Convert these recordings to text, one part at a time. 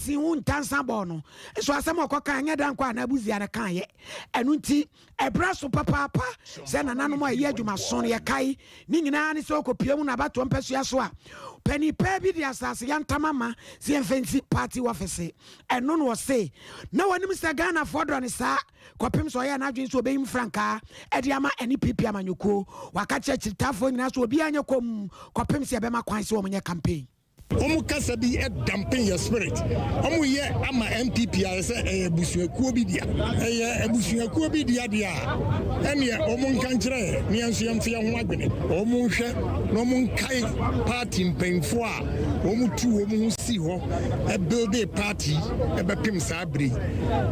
si un tansa bono so asem okoka anya dan kwa na buzia na kan ye enu nti ebra so papa se na nanom aye adwuma so ye kai ni nyina ne so okopiam na bato mpeso ya so a pani pa bi dia asase ya ntamama se enfenti party office enu no se na wanim se Ghana fodro ne sa kopem so ya na adwen so obeyim franka e dia ma eni pipi amanyoko waka chechitafo nyina so obi anya kom kopem se be ma kwan se wo menye campaign Omu kasa bi dampen your spirit. Omu ye ama MPP say ebusuakuo bi dia. Ebusuakuo bi dia dia. Ene omu nkankyere ne anso yemfe ho adwene. Omu hwe no omu nkai party mpenfo a omu tu omu si ho e build a party e bepem sabri.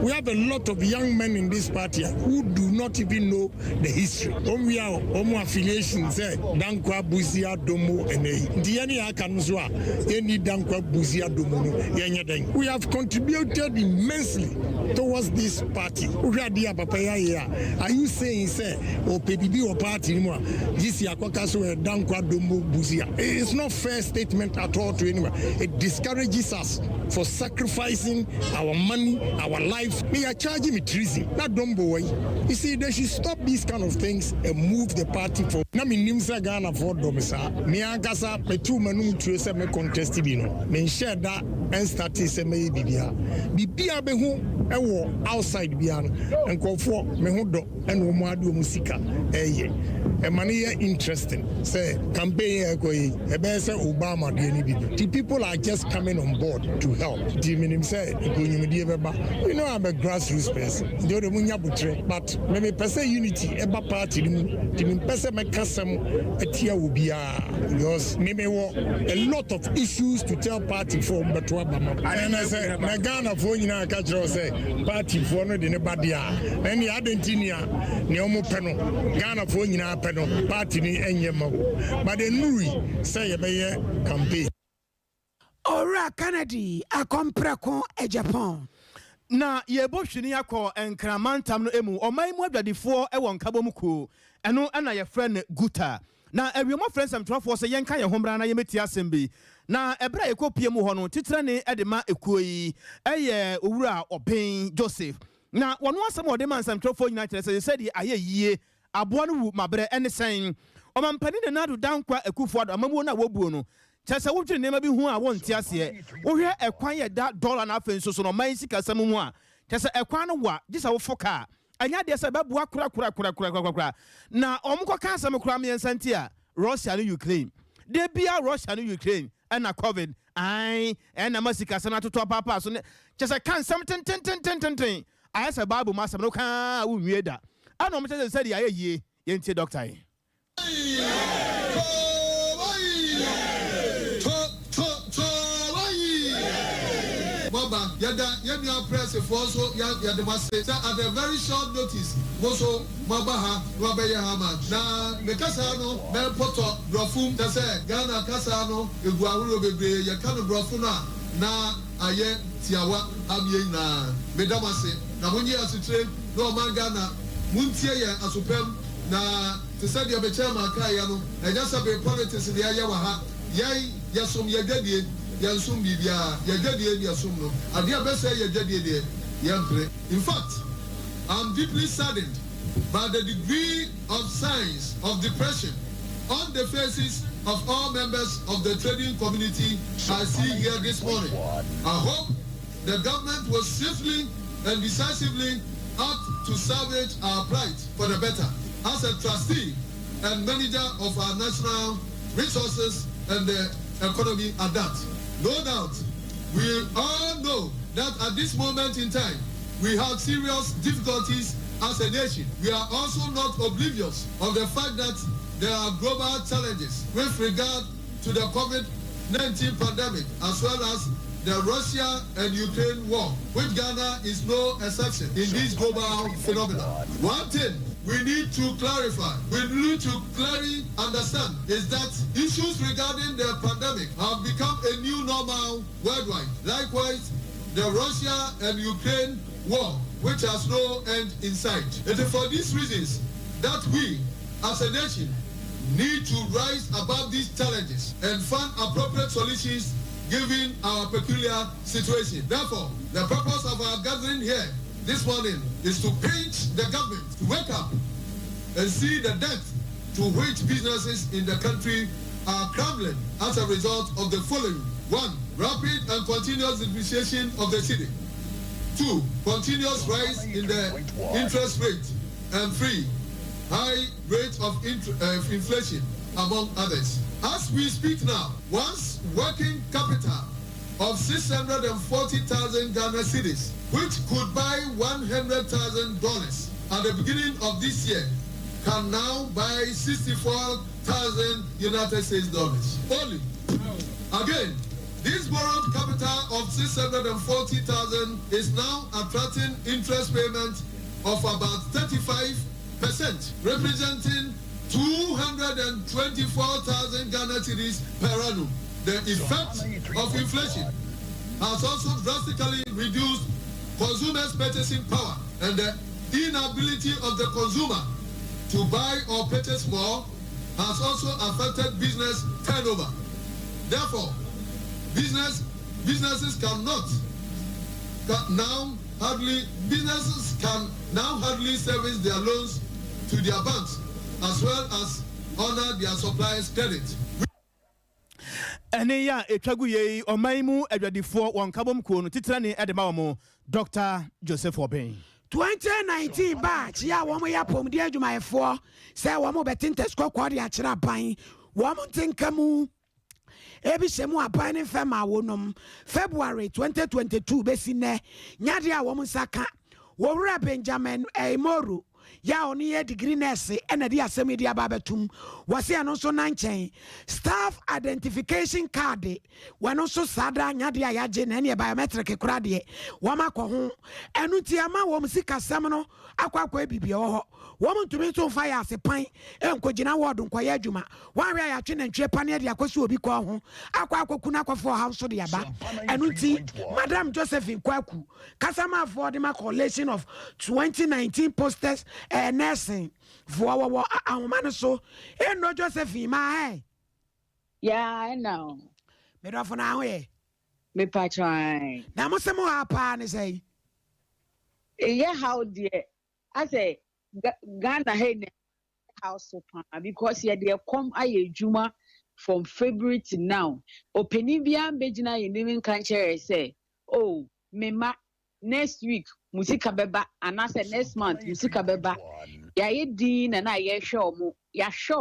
We have a lot of young men in this party who do not even know the history. Omu affiliation say Dankwa Buzia Domo ene. Ndiani aka nso a we have contributed immensely towards this party. Are you saying, say, oh, PPB or party, this it's not fair statement at all to anyone. It discourages us for sacrificing our money, our lives. We are charging me treason. That don't go away. You see, they should stop these kind of things and move the party for. Nami nimsa Ghana for domisa. Me agasa petu manu tuese me contest bino. Men share that and start se me bibia. Bibia be hu ewo outside bian and kofo me hu do and wo adu musika eye. E mani interesting. Say campaign e be say Obama de ni bibi. The people are just coming on board to help. The minim say you know I'm a grassroots person. But me person unity eba party the person make kasam etia ubia because me a lot of issues to tell party for but and I say na Ghana for nyina ka kire say party for no de ne badia and the adentinia ne omo peno Ghana for nyina peno party ni enyema but the nuri say ye campaign Ora Kennedy akompreko e Japan na yebo hwini akọ enkramantam no emu oman mu adwadefo e won kabomuko eno na ye friend guta na awiemo friend samtrofo se yenka ye homra na ye meti asembi na ebra ye kopie mu ho no titire ne edema ekuoyi eye owura oben Joseph na wono asem ode man samtrofo nyina kire se di aye yie abo no wu mabre ene sen omampani de nadu dankwa ekufo ado amamu na wobuo no chese wo twene nema bi hu a wonti ase wo hwe ekwan ye da dollar na afenso so no man sika sam mu a chese ekwan no wa gisa wo foka anya de se babu akura na omko ka asem kura me nsanti a Russia and Ukraine de bia Russia and Ukraine and na covid ai and na masika sam na toto papa so chese kan sam ten ai se babu masam no ka wo wie da ana o mchese se di aye yie yentie doctor yi Baba, yada press for so yada must say at a very short notice. Also, Mabaha, Rabaya Hamad. Na Mekasano, Melpoto, Brofum, Tase, Ghana Casano, Iguaru Bebe, Yakano Brofuna, na Aye, Tiawa, Abye na Medamase. Na when you are to train, no man Ghana, Muntia, Asupem, na to say the Abechama Kayano, and just a bit politics in the Ayawaha, Yay, Yasum Yagadi. Yansum bibia yagadi yasum no ade abese yagadi de yempre. In fact, I'm deeply saddened by the degree of signs of depression on the faces of all members of the trading community I see here this morning. I hope the government will swiftly and decisively act to salvage our plight for the better. As a trustee and manager of our national resources and the economy at that. No doubt, we all know that at this moment in time, we have serious difficulties as a nation. We are also not oblivious of the fact that there are global challenges with regard to the COVID-19 pandemic, as well as the Russia and Ukraine war, which Ghana is no exception in this global phenomenon. One thing we need to clarify, we need to clearly understand is that issues regarding the pandemic have become a new normal worldwide. Likewise, the Russia and Ukraine war, which has no end in sight. It is for these reasons that we, as a nation, need to rise above these challenges and find appropriate solutions given our peculiar situation. Therefore, the purpose of our gathering here this morning is to pinch the government to wake up and see the depth to which businesses in the country are crumbling as a result of the following. 1. Rapid and continuous depreciation of the cedi. 2. Continuous rise in the interest rate. And 3. High rate of inflation, among others. As we speak now, once working capital of 640,000 Ghana cedis, which could buy $100,000 at the beginning of this year, can now buy 64,000 United States dollars only. Again, this borrowed capital of 640,000 is now attracting interest payment of about 35%, representing 224,000 Ghana cedis per annum. The effect of inflation has also drastically reduced consumers' purchasing power, and the inability of the consumer to buy or purchase more has also affected business turnover. Therefore, businesses can now hardly service their loans to their banks, as well as honor their suppliers' credit. Ene ya etwagu ye omaimu adwadifo wonkabom ko no titrane edema mo Dr. Joseph Obeng 2019 batch ya wo mo ya pom de adwumayefo say wo mo betinte skokọ de akira ban wo mo tinkamu ebi shemu aban ne fema wonom February 2022 besi ne nyade a wo mo saka wo wura Benjamin Moru ya oni ye degree nurse ena di asemi di ababetum wase ano so nanchen staff identification card wano so sada nyade a yaje na ne biometric kura de wama kɔ ho enu ti ama wo msika sam no akwa ebibie ho wo ntumi to fa ya asepan enkogina ward nkoye adwuma wanwe ya twe nantwe pane de akosi obi kɔ ho akwa akokuna akɔfo house de aba enu ti Madam Josephine Kwaku kasama for the collation of 2019 posters nursing for our man so no Josephine my yeah I know me do for now me patron na mo se mo apa ne say yeah how dear I say Ghana hey house because yeah they come aye juma from February to now opening bia begina ye living country say oh me ma next week musika beba and I said next month musika beba ya ye din na ye show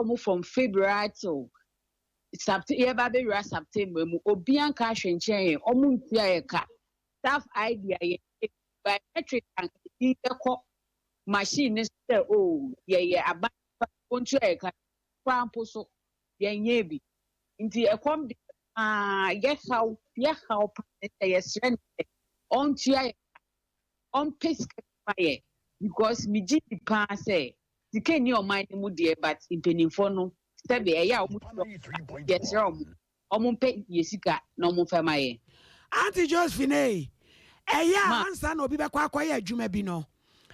mu from February to September September mu obian ka hwenchen omu ntia ye ka staff idea ye biometric and the machine say oh ye aba ontu ye ka kwampo so ye nyebi nti ekom ye how ye strength ontu ye on pace fire because me ji pa say the can your mind mu there but impenifo no sebe ya yes omo pe yesika na omo fema ye Auntie Josephine eya ansa na obi be kwa akoye adwuma bi no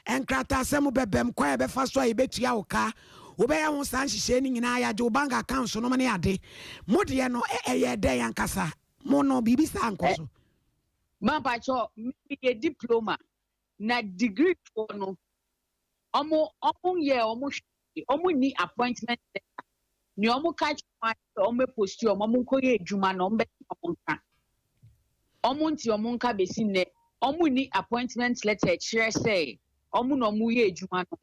enkrata asem bebem kwa be fa so a betua oka obeya ho san hihye ni nyina ya je bank account no ne ade modie no eye de yankasa mo no bibi sa ankoso mapa cho me diploma na degree for no omo ni appointment ni omo catch my omo post omo koye adwuma na omo nka omo nti omo nka besi ne omo ni appointment letter chere say omo no omo ye adwuma no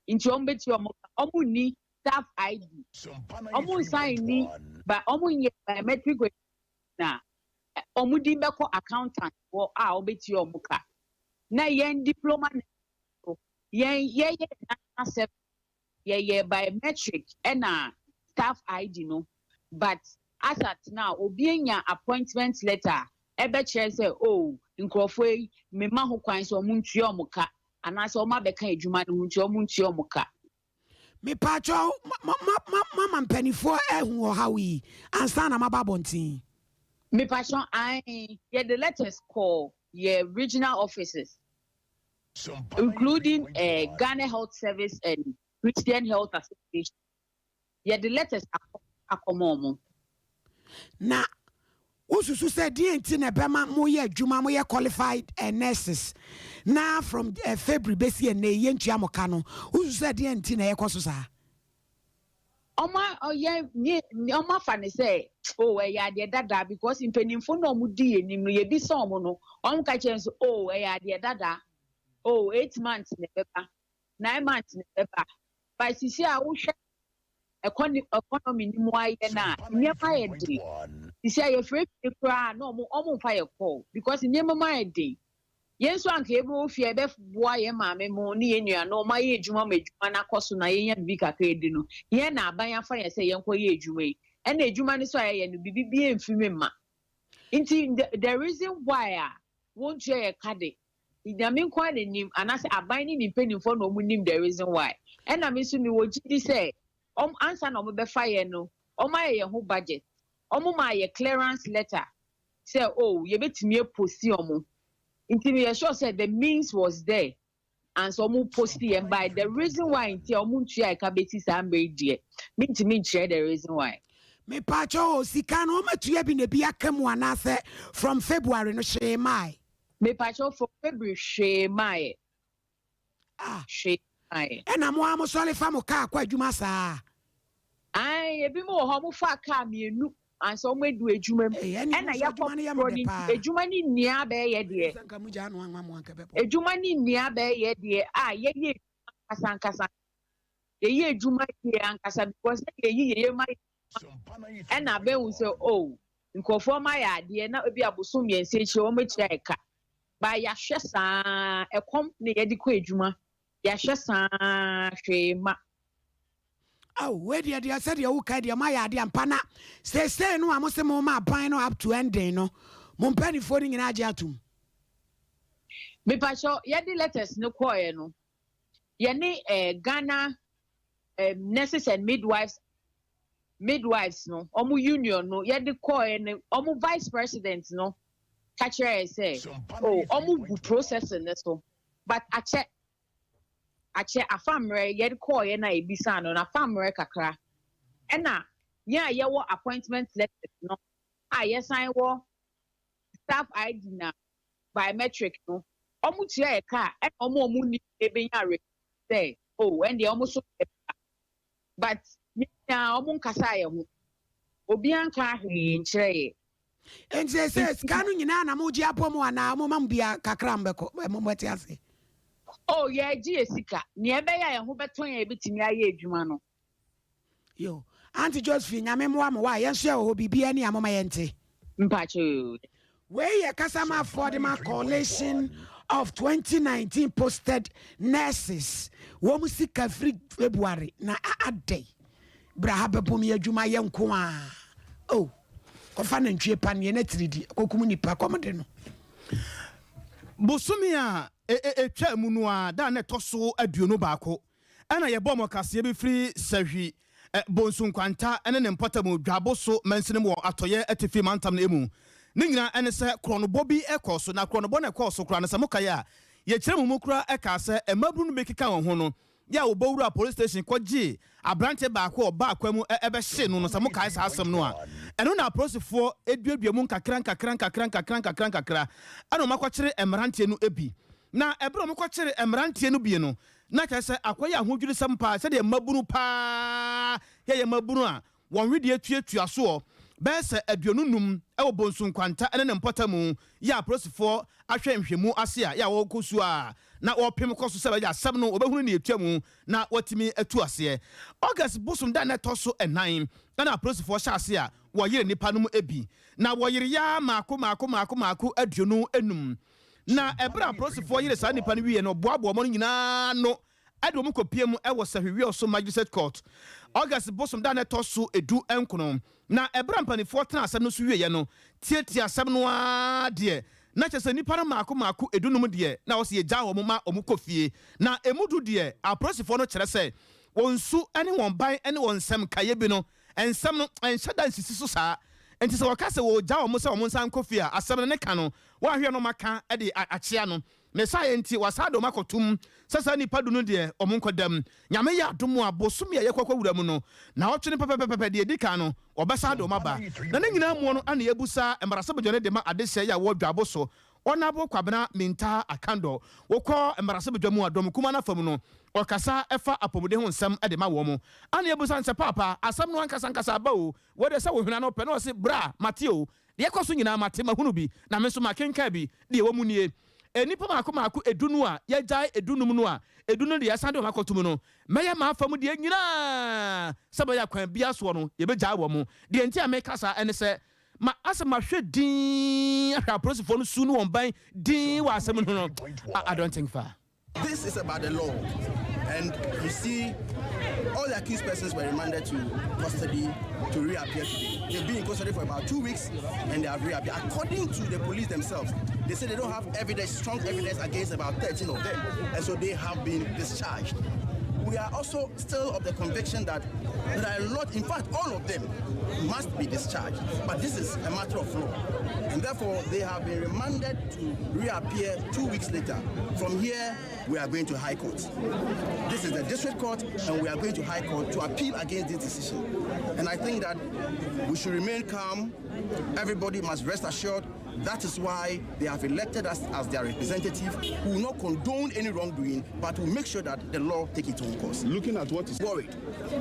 nti omo beti omo ni staff ID omo sign ni ba omo ye biometric na omo di beko accountant or obeti omo ka na yen diploma yen biometric and staff ID no but as at now obienya appointment letter ebe chere say oh nkrofo me ma ho kwan so omuntua omuka anase o ma beka adwuma no huntua omuka me pacho mama mpanifo ehu hawi ansa na mababontin me pacho the letters call regional offices including Ghana Health Service and Christian Health Association. The letters are common. Na Ususu said DNT na bema moye adwuma moye qualified nurses. Now from February besi and yentua mokano. Ususu said DNT na yekoso sa. Oma Oma fane say ya de dada because impenimfo no mu di enim no ye bi so mo no on ka chen so ya de dada 8 months ne beba 9 months ne beba by sisi a wo hwe economy ni mu aye na nyema ye di sisi a ye free kura no omo fa ye call because nyema ma ye di yenso anka ebe ofi ebe boa ye maame mu ni ye nua no ma ye adwuma na koso na ye nya bi kakra edi no ye na aban afa ye se ye nko ye adwuma yi e na adwuma ni so aye no bibi emfimi ma nti the reason why won't ye kade idame nko anim anase aban ni nipenimfo no mu nim the reason why e na me so mi wo gidi say answer na mo be fa ye no ma ye ho budget ma ye clearance letter say ye betimi eposi Until we are sure said the means was there, and so mu posti and by the reason why until munchia kabeti sambe die. Mean to me share the reason why. Me pacho sikano matuye bi ne bi akamu anase from February no she mai. Me pacho from February she mai. She mai. Ena mo amo sole fa mo ka kwa adwuma saa. Ai ebi mo ho mo fa ka mienu. And so we do a juman and I have a jumani near bay ye a jumani near bay ye ye Kasan Kasan ye juma and Kasan because ye my and I be will say in conform my idea now be a busumi and say she won't make by Yashasa a company adequate juma Yashasa shema. Oh, where the idea said you okay, dear my idea and pana. Say, no, I must say more pine up to end day, no. Mompany folding in Ajatum. Me pacho, yadi letters no choir no. Yane Ghana nurses and midwives no. Omu union no. Yadi choir no. Omu vice president no. Catcher say, omu processing so. But I check. Ache afamre yed call ye na ebisa no na afamre kakra ena ye wo appointment letter no ye sign wo staff ID na biometric no omu tia e ka e omu ni ebenya re say and the omu so but na omu nkasa ye ho obi anka hwe nkire ye enje says kanu nyina na mo ji apomu ana mo mambia kakra mbeko mo mati ase. Yeah, Jessica. Near Bay, who beton a bit in your jumano. Yo, Auntie Josephine, I remember why, yes, you will be any amomayente. Mpachu. Where a Casama for the coalition of 2019 posted nurses. Womusika free February, na a day. Brahaba Pumia Juma young Kwa. Oh, Kofan and Chipan Yenetridi, Kokumunipa Commodeno. Bosumia. Twa mu no a da na toso aduonu baako ana ye bɔ mo kase be free sahwi bonsu kwanta ene ne mpota mu dwabo so mansene mu atoye atifi mantam na emu ne nyina ene se kronobɔ bi ekoso na kronobɔ na ekoso kra na se mokaya ye kyerɛ mu kra eka se emabru no bekika won ho no ya wo bowura police station kwaji abrante baako oba akwamu ebe hye no se mokaya sa asem no a eno na prosifo eduadua mu nkakra ana makwakyere emrante no ebi na ebro mo kwakere emrantie no bie no na kyese akoya ahodwiri sampa se de mabunu pa ye mabunu a won wedi atuatua so be se aduonu num e wo bonsu kwanta ene ne mpota mu ya prosifo ahwe nhwemu ase a ya wo kosu a na wo pem koso se ba asem no obehunu ne etua mu na watimi atu ase August busum da na toso enan na prosifo sha ase a wo yire nipa no mu ebi na wo yire ya maako aduonu enum na ebra prosifo yire sa nipa no wie no boabo mo nyina no ade mo kopie mu e wo sahwewi oso magistrate court August bosom da na toso edu enkono na ebra mpanifo tena asem no so wie no tietia asem no a de na kyese nipa no maako edu num de na wo se ye gya wo ma omukofie na emudu de a prosifo no kyerɛ sɛ wonsu ane won ban ane won nsem kaye bi no ensem no enhyada nsisi so saa enti se wakase wo gya wo mo se wo nsan kofie a asem ne ka no wo ahwe no maka e de akyea no me science wasado makotum sasa nipa du no de omunkodam nyame ya adomu abosom ya yekwakwa wura mu no na otwene pepepepe de edika no obasado maba na nyina mu no ana yebusa embarasa bejone de ma adehye ya wo dwabo so onabo kwabena minta akando wokọ embarasa bejwamu adom kuma na fam no okasa efa apomode ho nsam de ma wo mu ana yebusa nse papa asam no ankasa ba o wo de se wo hwena no pe no se bra mateo de yekoso nyina mate mahunu bi na me so makenka bi de wo mu nie enipa maako edunu a yegyae edunum no a edunu de yasande o makotum no meye ma afam de nyina saba ya kwan bia so no ye begyae wo mu de enti a me kasa ene se ma asema hwe din ahwa prosifo no su no won ban din wa asem no I don't think far. This is about the law, and you see all the accused persons were remanded to custody to reappear today. They've been in custody for about 2 weeks and they have reappeared. According to the police themselves, they say they don't have evidence, strong evidence against about 13 of them, and so they have been discharged. We are also still of the conviction that there are a lot, in fact, all of them must be discharged. But this is a matter of law. And therefore, they have been remanded to reappear 2 weeks later. From here, we are going to High Court. This is the district court, and we are going to High Court to appeal against this decision. And I think that we should remain calm. Everybody must rest assured. That is why they have elected us as their representative, who will not condone any wrongdoing, but will make sure that the law take its own course. Looking at what is worried,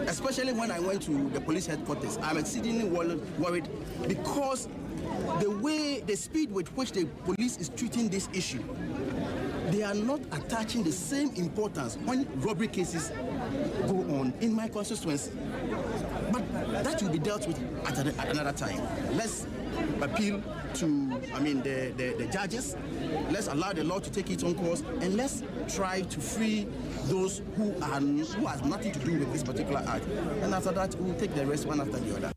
especially when I went to the police headquarters, I'm exceedingly worried because the speed with which the police is treating this issue, they are not attaching the same importance when robbery cases go on in my constituency. But that will be dealt with at another time. Let's appeal to, the judges. Let's allow the law to take its own course, and let's try to free those who has nothing to do with this particular act. And after that, we'll take the rest one after the other.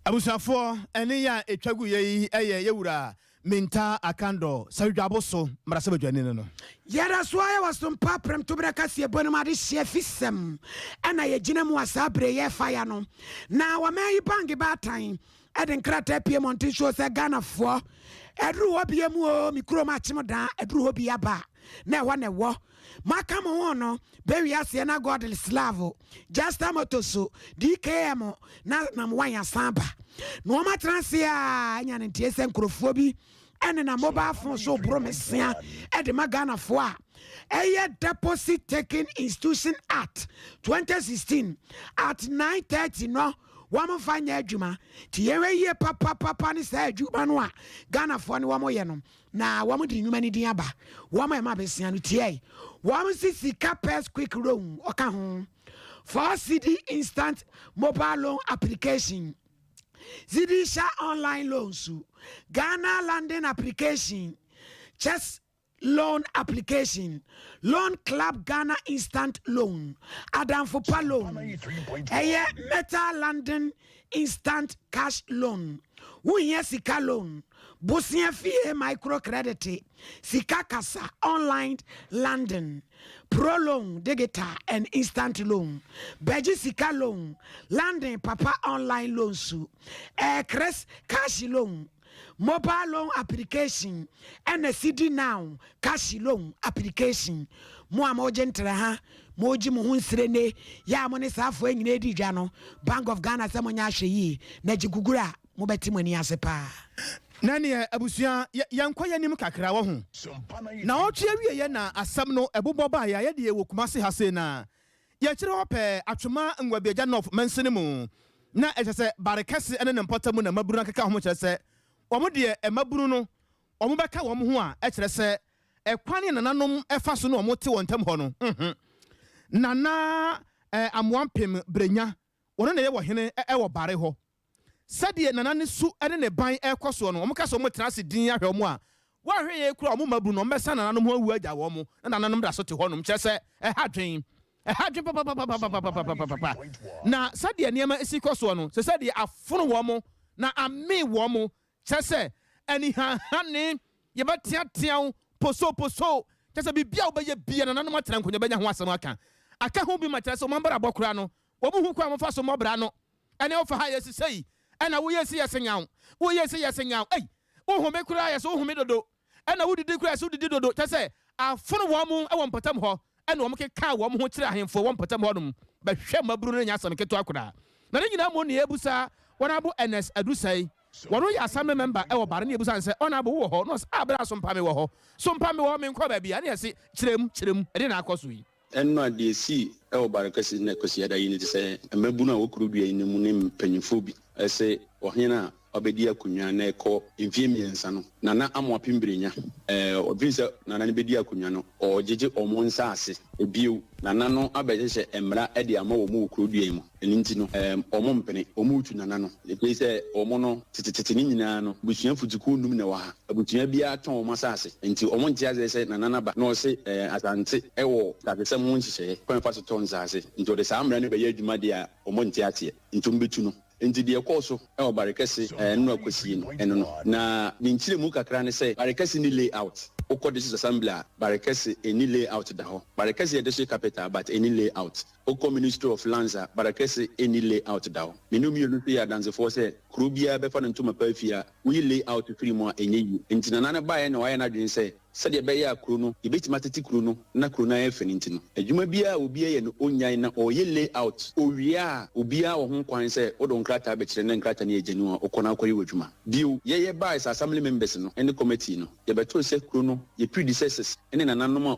Abusafo eni ya etwagu ye yewura minta akando saudwabo so marasa badwane no yara soya wasompa prem to braka sie bonuma de hye fisem ana ye gina mu asabre ye fire no na wa mai bangi batan eden krata pie monti show se Ghana fo edru ho bia mu o mikro ma chim dan edru ho bia ba na ho na wo maka mo ho no be wi ase na godly slavo just amotoso DKM na wan samba no ma transia anya ne tie se nkrofo bi ene na mobile phone so bromesia e de magana fo a eye Deposit Taking Institution Act 2016 at 9:30 no wamo fanya adwuma ti yewe ye papa ni sa adwuma no a Ghana fo ne wamo ye no na wamo di nnwuma ni din aba wamo e ma besia no tie wamo sika pass quick loan oka ho for CD instant mobile loan application Zidisha online loans Ghana landing application chess loan application loan club Ghana instant loan Adam for loan Meta London instant cash loan sika loan Bosia fee microcredit sika kasa online London pro loan digital and instant loan beji sika loan London papa online loan su Chris cash loan mobile loan application and a CD now cash loan application mo amojentre ha moji mo hunsrene ya mo ne safo enyine di dwa no Bank of Ghana se mo nya hwe yi na jigugura mo beti mo ni ase pa nani abusua yankwa yanim kakra wo ho na otwe awie ye na asam no ebobo ba ya ye de wo kumase ha se na ye kire hope atwoma ngwabiaja nof mansene mu na ehese barekase ene ne mpota mu na maburu na kaka ho kire se omo de emaburu no omo beka wo ho a ekire se ekwane nananom efa so no omo te wontam ho no nana amwampem brenya wono na ye wo hene wo bare ho sadie nanane su ene ne ban ekoso no omo kaso omo trase din ahwe omo a wa hwe ye kura omo maburu no mbesa nananom ho awu agya wo mo na nananom da so te ho no kire se hadwen papa na sadie niema esikoso no se sadie afono wo mo na ame wo mo chese eni hane ye batiatia poso chese bibia obaye bia na nanom atran konya banya ho asem aka ho bi ma chese o mambara bokura no wo bu hu kwa mo faso mobra no ene ofa ha yesisei ena wo yesi yesenyaw ei wo ho me kura yeso wo ho me dodo ɛna wodidi kura so wodidi dodo kyɛ sɛ afono wɔn mo ɛwɔ mpatam hɔ ɛna wɔn keka wɔn ho kyerɛ ahemfo wɔn mpatam hɔ nom bɛhwɛ maburu no nya asɛm ketewa koraa na ne nyinaa mo ne ebusa wɔn abo ns adusai wɔn yɛ assembly member ɛwɔ bare ne ebusa nsɛ ɔna abo wɔ hɔ no abira so mpame wɔ hɔ so mpame wɔ me nkɔ baabi ani yɛse kyerɛm ɛde na akɔ so yi ɛno a deɛ si ɛwɔ bare kɛse na kɔsi ada yi ne te sɛ mmabu no a wɔkuru dua yi ne mu ne mpanyinfo bi ɛsɛ ɔhene a ɔbɛdi akonnwa na ɛkɔ mfie mmiɛnsa no nana amoapem birenya ɔdwen sɛ nana no bɛdi akonnwa no ɔgyegye ɔmo nsa ase ebio nana no abɛhyehyɛ mmara de ama wɔ mu wɔ kuro dua yi mu ɛno nti no ɔmo mpene ɔmo utu nana no ɛpɛ sɛ ɔmo no tetetete ne nyinaa no abusua futukuo num na wɔ ha abusua biara tɔn ɔmo asase nti ɔmo nte ase sɛ nana no aba na ɔse asante ɛwɔ dadesɛm ho nhyehyɛeɛ kwan fa so tɔ nsase nti ɔde saa mmara no bɛyɛ adwuma deɛ a ɔmo nte aseɛ nti ɔmo bɛtu no nti deɛ kɔɔ so ɛwɔ bare kɛse no akɔsie no ɛno no na ne nkyerɛ mu kakra ne sɛ bare kɛse ne layout wokɔ district assembly a bare kɛse ɛni layout da hɔ bare kɛse yɛ district capital but ɛni layout wokɔ ministry of lands a bare kɛse ɛni layout da hɔ menu mmienu so yɛ adansefoɔ sɛ kuro biara bɛfa no ntoma pa afie a woyi layout firi mu a ɛnyɛ yie nti nana no baeɛ na wayɛ no adwene sɛ sɛdeɛ ɛbɛyɛ a kuro no yɛbɛtumi atete kuro no na kuro no ayɛ fɛ no nti no adwuma biara obiara yɛ no ɔnyan na ɔyɛ layout owie a obiara wɔ ho kwan sɛ wode nkrataa bɛkyerɛ na nkrataa no yɛgya no a ɔkɔ no akɔyɛ wɔ adwuma bio yɛyɛ bae sɛ assembly members no ne committee no yɛbɛtoo sɛ kuro no yɛ predecessors ne nananom a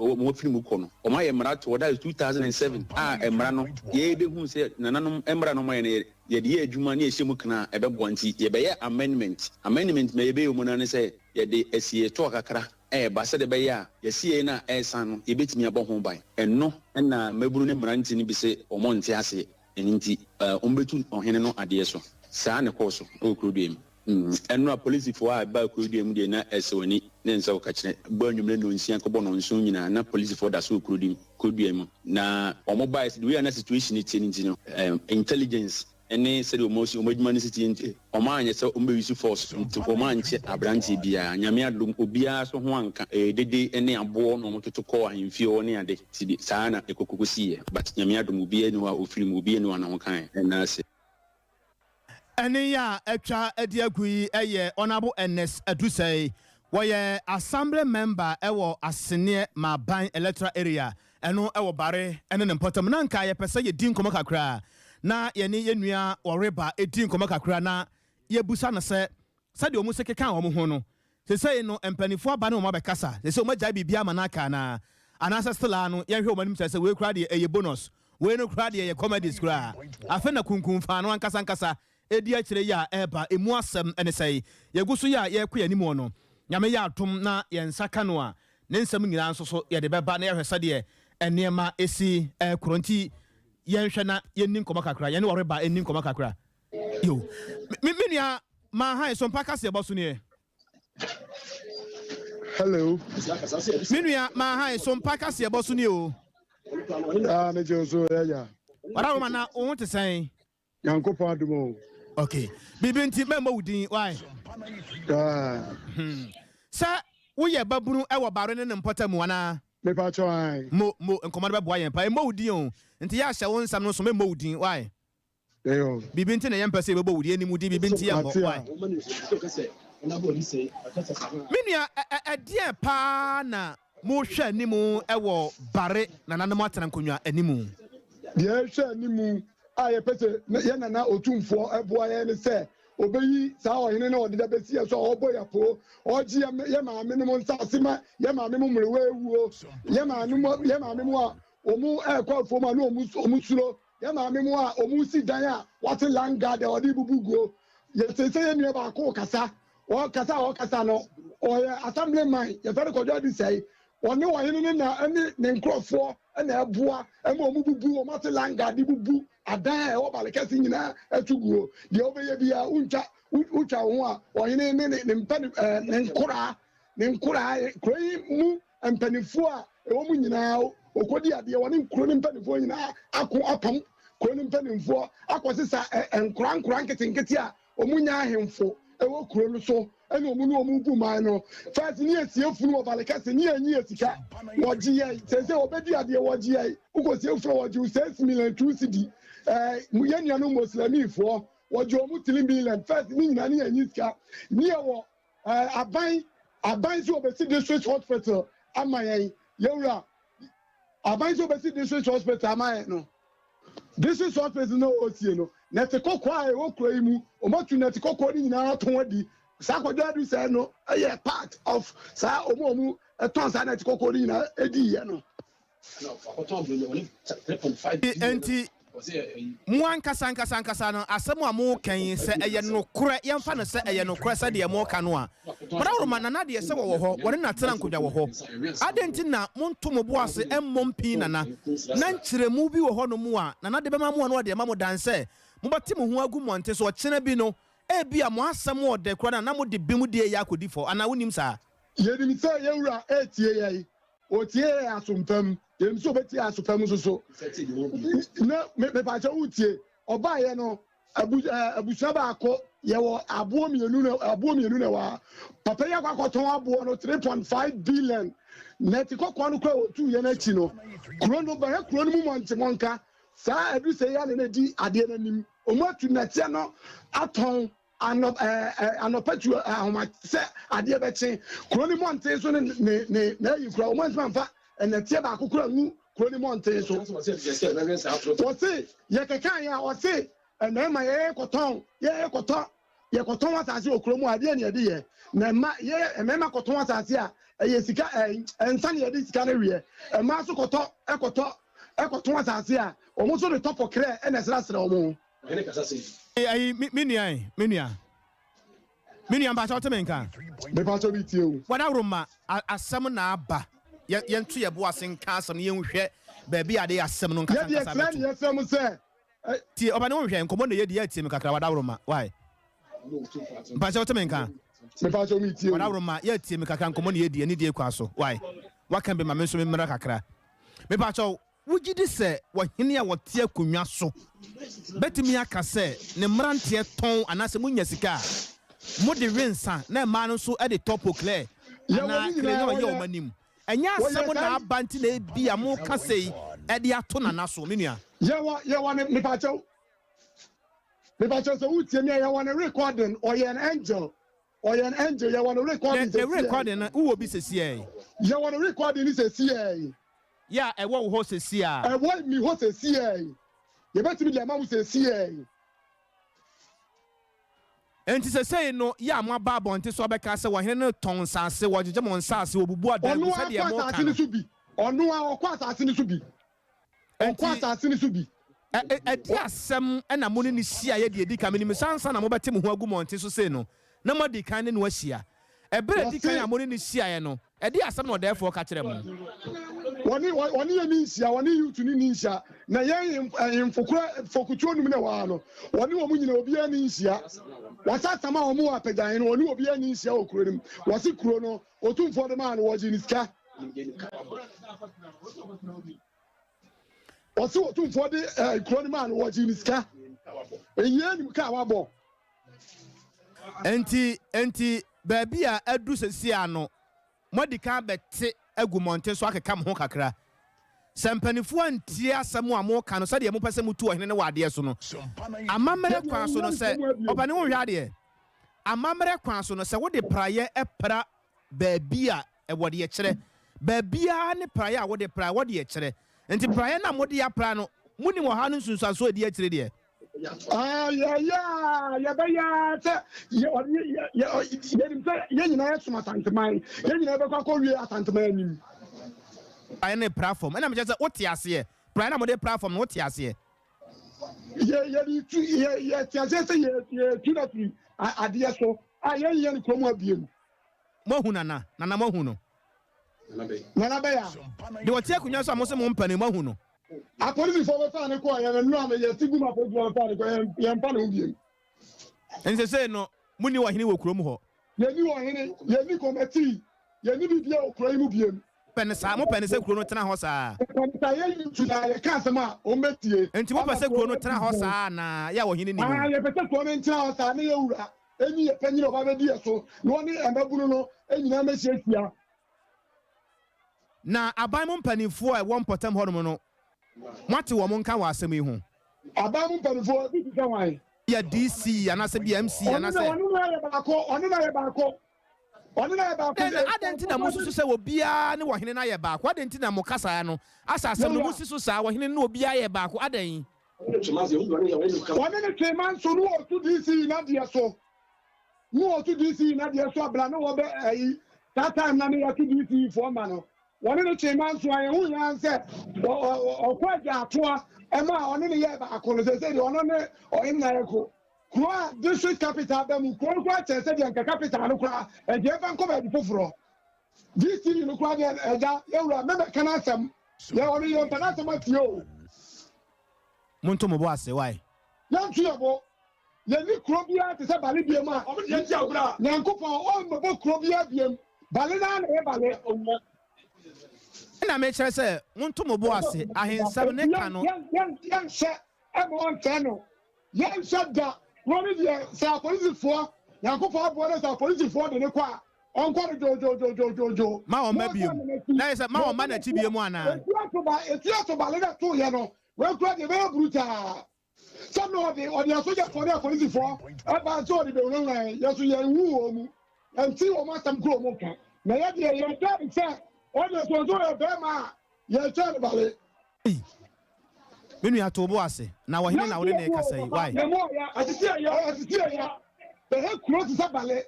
ɔmafiri mu kɔ no ɔma yɛ mmara to ɔda 2007 a mmara no yɛbɛhu sɛ nananom mmara no mayɛ no yɛde yɛ adwuma ne yɛhyɛ mu kana ɛbɛboa nti yɛbɛyɛ amendment ma yɛbɛyɛ mu no ne sɛ yɛde asie tɔɔ kakra ɛyɛba sɛde bɛyɛ a yɛsie no a ɛɛsan no yɛbɛtumi abɔ ho ban ɛno ɛna mmabunu ne mmeranti no bi sɛ ɔmɔ nte aseɛ ɛno nti ɔmbɛtu ɔhene no adeɛ so saa ne kɔɔ so ɛwɔ kurodua mu ɛno a polisifoɔ a ɛbaa kurodua mu deɛ na ɛsɛ w'ani ne nsa wɔka kyerɛ bɔ anwummerɛ no nsia kɔbɔ no nso nyinaa na polisifoɔ da so wɔ kurodua mu na ɔmo baeɛ sɛ de wei a na situation tie no nti no intelligence ɛne sɛdeɛ ɔmo adwuma no sitie nti ɔmo anyɛ sɛ ɔmo bɛyi force nti ɔmo ankyɛ aberanteɛ biara nyame adom obiara so ho anka dede ne aboɔ na ɔmo toto kɔɔ ahemfie hɔ ne ade ti saa na ɛkɔkɔkɔ siiɛ but nyame adom obiara ne hɔ a ɔfiri mu obiara ne hɔ a na ho kae ɛna ase ɛne yɛ a atwa adi agu yi ɛyɛ ɔnabo ns adusai wɔyɛ assembly member ɛwɔ aseneɛ maaban electoral area ɛno ɛwɔ bare ɛne ne mpɔtam na nka yɛpɛ sɛ yɛdi nkɔmmɔ kakra na yɛne yɛnua ɔreba ɛdi nkɔmmɔ kakra na yɛbusa no sɛ sɛdeɛ ɔmu sɛ keka wɔn ho no sɛsɛi no mpanifoɔ aba ne wɔn abɛkasa sɛsɛ wɔn agyae biribiara ma no aka na anaasɛ stila no yɛhwɛ wɔn anim kyerɛ sɛ wei kora deɛ ɛyɛ bonus wei no kora deɛ ɛyɛ comedies koraa afei na kunkumfa no ankasa ɛdi akyerɛ yi a ɛreba ɛmu asɛm ɛne sɛi yɛgu so yi a yɛrekɔ yɛn anim wɔ no nyame yɛ atom na yɛn nsa ka no a ne nsɛm nyinaa nso so yɛde bɛba na yɛhwɛ sɛdeɛ nneɛma ɛsi ɛkorɔ nti yɛnhwɛ na yɛnni nkɔmmɔ kakra yɛne wɔreba ɛnni nkɔmmɔ kakra yo me nua maha so mpa kaseɛ bɔ so neɛ hello me nua maha so mpa kaseɛ bɔ so ne o me je so ya wara wo mana wo te sɛn yankopɔn adumo okay bibi nti mɛmɔ wudin why sɛ woyɛ babunu ɛwɔ bare ne ne mpɔta mu ana me pa cho ai mo nkɔmmɔ no bɛboa yɛn pa ɛmɔ wudin o nti yɛ ahyɛ wo nsam no so mɛmɔ wudin why eyo bibi nti na yɛmpɛ sɛ yɛbɛbɔ wudin anim di bibi nti yɛmbɔ why menua ɛdeɛ paa na mohwɛ anim ɛwɔ bare na nanom atena nkonnwa anim deɛ hwɛ anim a yɛpɛ sɛ yɛnana otumfoɔ ɛboa yɛn ne sɛ obeyi saa ɔhene na ɔde da bɛsi yɛ so ɔbɔ yɛpo ɔgye yɛ maame no mu nsase ma yɛ maame mu mmerewa ewuo yɛ maame mu a ɔmu ɛkɔ afuom a na ɔmu suro yɛ maame mu a ɔmu si dan a wɔte langard a ɔde bubu guo yɛsɛ sɛ yɛ nua baako kasa ɔkasa no ɔyɛ assemblyman yɛfɛ no kɔdwa de sɛe ɔne ɔhene no na ɛne ne nkurɔfoɔ ɛna ɛboa ɛma ɔmu bubu ɔmu ate langard bubu adan a ɛwɔ bale kɛse nyinaa ɛtu guo deɛ ɔbɛyɛ bia wotwa wo ho a ɔhene ne ne nkoraa kuro yi mu mpanimfoɔ a ɛwɔ mu nyinaa okodi adeɛ wɔne kuro ne mpanimfoɔ nyinaa ako apam kuro ne mpanimfoɔ akɔsesa nkora nketenkete a ɔmu nya ahemfo ɛwɔ kuro no so ɛna ɔmu bu man no first ne asie funu wɔ bale kɛse ne anyi sika wɔgye yɛ sɛ ɔbɛdi adeɛ wɔgye yɛ wokɔsie funu wɔgye 6 million 2 cedi yɛn nuanom moslemifoɔ wɔgye ɔmu 3 million first ne nyinaa ne anyi sika ne yɛwɔ aban abansi obesi district hospital amayen yewura abansi obesi district hospital amayen no district hospital no otie no nete kokko a wo kro yi mu o matu nete kokko ni nyina to wadi sa kodwa du say no a part of sa omo eton sa nete kokko ni nyina edi ye no enti Mwan kasa no asem a mo kan se eye no kure yemfa no se eye no kure se de mo ka no a brawroma na de se wo ho wore na tena nkodwa wo ho adenti na monto mo bo ase emmom pin na nkyeremu bi wo ho no mu a na de bema mo no de ma mo danse mo bati mo ho agu monte so kyena bi no e bia mo asem wo de kura na mo de bimu de ya kodi fo ana wonim sa yenim se yewura etie yai otie asompam yem so beti asopam so na me pa cha utie oba ye no abusa ba akọ ye wo abo mienu na wa papa ya kwakoton abo no 3.5 billion net kokko no kwa otu ye na chi no kuro no ba kuro no mu monka sa edu se ya na di ade na nim omatu na tie no aton anopatu ahoma se ade be chi kuro ni monte so ne na yi kuro omantima mfa ene tie ba akukura nu kuro ni monte so wose ye kekan ya wose ene ma ye koton asase okuro mu ade ne ade ye na ma ye emema koton asase a ye sika ensa ne ade sika na wie ema so ekoton asase a omo so de top okre ene sra omo ai minua ba cha temenka me pa so bi tie o wada roma asem na aba yentu ye bo asen ka asem ye nhwe ba bi ade asem no nkasa nkasa ba ye asem se tie oba ne nhwe nkomo na ye di atie me kakra wada roma why ba cha temenka me pa so mi tie o wada roma ye tie me kakra nkomo na ye di ani die kwa so why wakan be ma me so me mra kakra me pa cha wugidi se wahene a wote akonwa so betimi aka se ne mrantie ton anase munya sika mode rensa na ma no so e de top clear ana krenya wa ye o manim enya asem na abanti na bia mo ka sei e de ato na naso menua ye wa me pa cho so utie me ye wa na recording or ye an angel ye wa na recording the recording na wo bi sesi ye wa na recording is sesi ya ewo ho sesi a ewo mi ho sesi ye betimi le ma wo sesi enti sesei no ya mo ba bonte so beka se wo hene no ton sanse wo jeje mo nsase obubu adan so de mo ka onu a okwa asase ni so bi edi asem na mo ni sia ye de edi ka meni sansa na mo bete mo ho agu monte so sei no na mo di kan ne no asia ebere di kan ya mo ni sia ye no edi asem no therefore ka kire mo wani ye ni nsia wani yutu ni nsia na ye fokutuo num na wa no wani wo mu nyina obi ya ni nsia wasa sama wo mu apedan no wani obi ya ni nsia okuro nim wasi kuro no otumfo de ma no wo ji ni sika wasi otumfo de kuro nim ma no wo ji ni sika enye nim ka wabo enti baabi a adu sesi ano modika bete agumonte so akeka mo kakra sampanifo antie asem a mo ka no se de mo pese mutu ohene ne wade so no amamere kwan so no se obane wo hwa de amamere kwan so no se wo de praye epra baabi a ewode ye kire baabi a ne praye a wo de praye wo de ye kire enti praye na mo de ya pra no muni mo ha no sunsuaso de ye kire de ya ba ya te ye nyina ya suma tanteman ye nyina be kwa wie atanteman nim ayene platform na me just what ase prayer na mo de platform no what ase ye ti ase se ye tu na tu ade so ye ni kromo abiem mo hu nana mo hu no nana be ya de what ya kunwa so mo se mo mpane mo hu no apolisi fo be fa ne ko ya no am ye tigu ma fo du fa ne ko ye mpa na ubiem ense se no muni wo hene wo kurom ho ye ni wo hene ye ni committee ye ni bibia okura imu biem pene sa mo pene se kuro no tena ho sa ta ye yutu na ye ka sama o metie enti mo pese kuro no tena ho sa na ya wo hene ni ye pese kuro no tena ho sa na ye wura eni ye panyi no ba be die so no ni embabunu no enyina mehia na aban mo mpanifo e won potem ho no Mwati wo mo nka wa asem yi ho aba mu mpanifo bi ka wan ya DC anase BMC anase onu na ye ba ko ɔne na yɛ baako adɛnti na mo susu sɛ obiara ne wɔhene na yɛ baako adɛnti na mo kasa no asa asɛm no mo susu saa wɔhene ne obiara yɛ baako adɛn ɔne ne twema nso no ɔto DC na deɛ so no ɔto DC na deɛ so abla no wɔbɛ ayi that time na ne yɛto DC for ma no ɔne ne twema nso ayɛ hu yan sɛ ɔkɔ agya atoa ɛma ɔne ne yɛ baako no sɛ deɛ ɔno ne ɔyɛ na yɛko kura district capital bɛ mu kura kyerɛ sɛ deɛ nka capital no kura ɛdeɛ ɛfa nkɔ baabi foforɔ DC no kura deɛ ɛgya yɛwura mɛbɛ kana asɛm yɛ ɔno yɛ mpana asɛm atie o monto mo bo ase why yantu yɛbɔ yɛni kuro biara te sɛ bale biem a nyankopɔn ɔmmɛbɔ kuro biara biem bale naa na yɛ bale na me kyerɛ sɛ monto mo bo ase ahensɛm ne ka no yɛnhyɛ ɛma ɔnkyɛ no yɛnhyɛ da wɔne deɛ sɛ apolisifoɔ nyankopɔn aboɔ no sɛ apolisifoɔ de ne kɔ a ɔnkɔ no dwoodwoodwoodwoodwo ma ɔma biem na yɛ sɛ ma ɔma n'akyi biem anaa ɛtu ato bale no toyɛ no wɔkura deɛ bɛyɛ brutaa sɛ na ɔde asogyafoɔ ne apolisifoɔ ɛba nso ɔde bɛwurawura yɛso yɛnwu wɔ mu ɛnti wɔ mu asɛm kuro mu ka na yɛdeɛ yɛtwa sɛ ɔde sonso yɛ bɛrima a yɛtwa no bale me nua to bo ase na wɔhene na wode ne kasa yi why bɛhɛ kuro te sɛ bale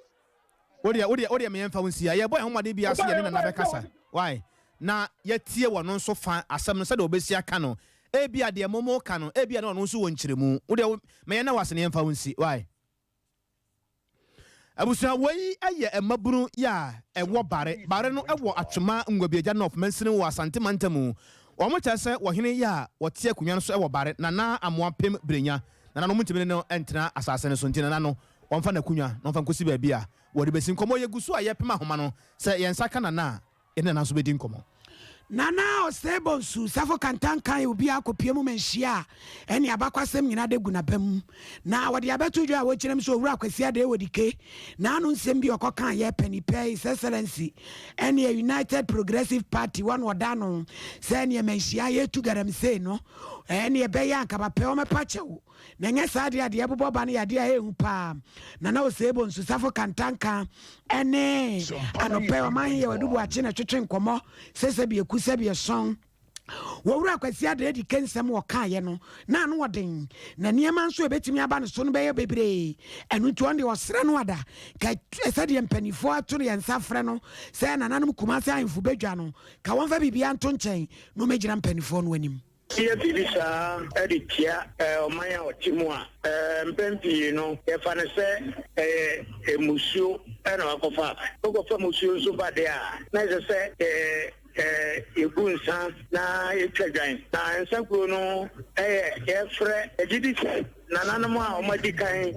wodeɛ meyɛmfa wo nsia yɛbɔ ɛhomade bi ase yɛne nana bɛkasa why na yɛtie wɔ no nso fa asɛm no sɛdeɛ wɔbɛsi aka no ebia deɛ momo ka no ebia na ɔno nso wɔ nkyerɛmu wodeɛ meyɛ na wase ne yɛmfa wo nsi why abusua wei ayɛ mmabunu yɛ a ɛwɔ bare no ɛwɔ atwema ngwabiagya north mansini wɔ asante mantamu wɔn kyerɛ sɛ wɔhene yɛ a wɔte akonnwa no so ɛwɔ bare na amoa pem brenya na no mutumi no ɛntena asase no so nti na no wɔmfa n'akonnwa na wɔmfa nkosi baabi a wɔde bɛsi nkɔmmɔ yɛgu so a yɛpem ahoma no sɛ yɛnsa ka nana a yɛne nana nso bɛdi nkɔmmɔ nana ɔsɛbɔ nsu safo kantankan obi akɔpie mu manhyia a ɛne abakwasɛm nyina de gu nabam na wɔde abɛto dwa a wɔkyerɛm sɛ owura akwasi ade wɔ dike na ano nsɛm bi ɔkɔka yɛ panipɛ his excellency ɛne a united progressive party wɔn wɔda no sɛ ɛne manhyia yɛtu garamsey no ɛne ɛbɛyɛ ankabapɛ ɔmɛpa kyɛw na nyɛ saa deɛ adeɛ bobɔ ba no yɛadeɛ a ɛhu paa nana ɔsɛbɔ nsu safo kantanka ɛne anɔpɛ ɔman yɛ wadubu akye na twetwe nkɔmmɔ sɛ bi eku sɛ bi ɛsɔn wɔwura akwasi ade di kɛnsɛm wɔ kaayɛ no na ano wɔden na nneɛma nso ebɛtumi aba no so no bɛyɛ bebree ɛno nti ɔn de ɔsrɛ no ada ka sɛdeɛ mpanimfoɔ ato no yɛn nsa frɛ no sɛ nananom kumase ahemfo badwa no ka wɔmfa biribiara nto nkyɛn na ɔmɛgyina mpanimfoɔ no anim yɛ bibi saa ɛde tia ɔman a ɔte mu a mpɛn pii no yɛfa no sɛ musuo ɛna wakɔfa wokɔfa musuo nso ba deɛ a na ɛsɛ sɛ yɛgu nsa na yɛtwa dwan na nsa kuro no yɛfrɛ agyidi sɛ nananom a ɔmadi kan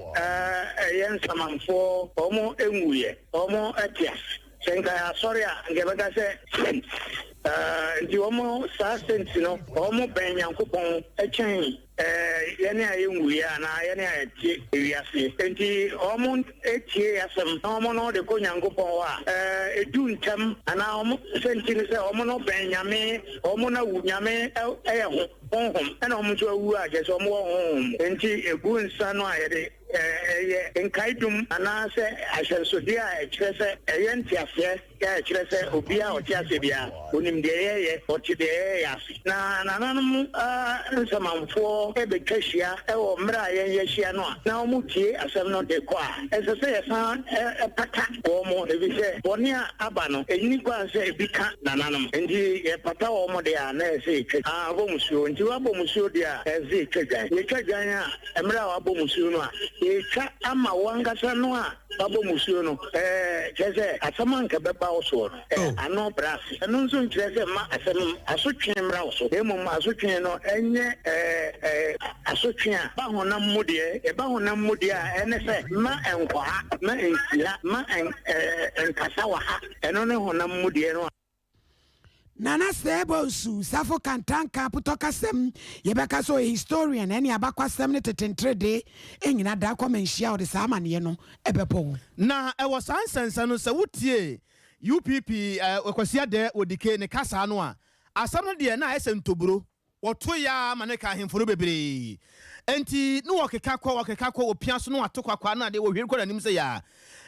ɛyɛ nsamanfoɔ ɔmo ɛnwuyɛ ɔmo ɛte ase sɛ nka asɔre a nka bɛka sɛ nti wɔn saa senti no wɔn bɛn nyankopɔn ɛkyɛn yɛne a yɛnwuiɛ anaa yɛne a yɛtie ewiase nti wɔn etie asɛm na wɔn no de kɔ nyankopɔn hɔ a edu ntɛm anaa wɔn senti no sɛ wɔn no bɛn nyame wɔn no awu nyame ɛyɛ ho honhom ɛna wɔn nso awu a kyerɛ sɛ wɔn wɔ honhom nti egu nsa no a yɛde ɛyɛ nkaedum anaasɛ ahyɛnsodeɛ a ɛkyerɛ sɛ ɛyɛ nteaseɛ yɛ ɛkyerɛ sɛ obiara ɔte ase bia onim deɛ yɛyɛ ɔte deɛ yɛyɛ ase na nananom nsamanfoɔ ɛbɛtwa hyia ɛwɔ mmerɛ a yɛnyɛ hyia no a na wɔn tie asɛm no de kɔ a ɛsɛ sɛ yɛsan ɛpata wɔn ebi sɛ bɔne a aba no ɛnyini kwan sɛ ebi ka nananom nti yɛpata wɔn deɛ a na ɛsɛ etwa abɔ musuo nti wabɔ musuo deɛ a ɛsɛ etwa dwan yɛtwa dwan a mmerɛ a wabɔ musuo no a yɛtwa ama wankasa no a wabɔ musuo no kyerɛ sɛ asɛm anka bɛba wo soɔ no ano brase ɛno nso nkyerɛ sɛ ma asɛm asotwe mmra wo so mmom asotwe no ɛnyɛ asotwe a ba honam mu deɛ ɛba honam mu deɛ a ɛne sɛ ma ɛnkɔha ma ɛnsia ma ɛnkasa wɔ ha ɛno ne honam mu deɛ no nana sɛbɔ nsu safo kantanka potɔkasɛm yɛbɛka sɛ ɔyɛ historian ɛne abakwasɛm ne tetentrede ɛnyina da kɔ manhyia ɔde saa amanneɛ no ɛbɛpɔ wo na ɛwɔ saa nsɛnsa no sɛ wotie UPP kwasiade odike ne kasa no a asɛm no deɛ na ɛsɛ ntoburo woto ya maneka ahemfo bebre enti no wakeka kwa opia so no atokwa kwa na de wo hwere kwa nim se ya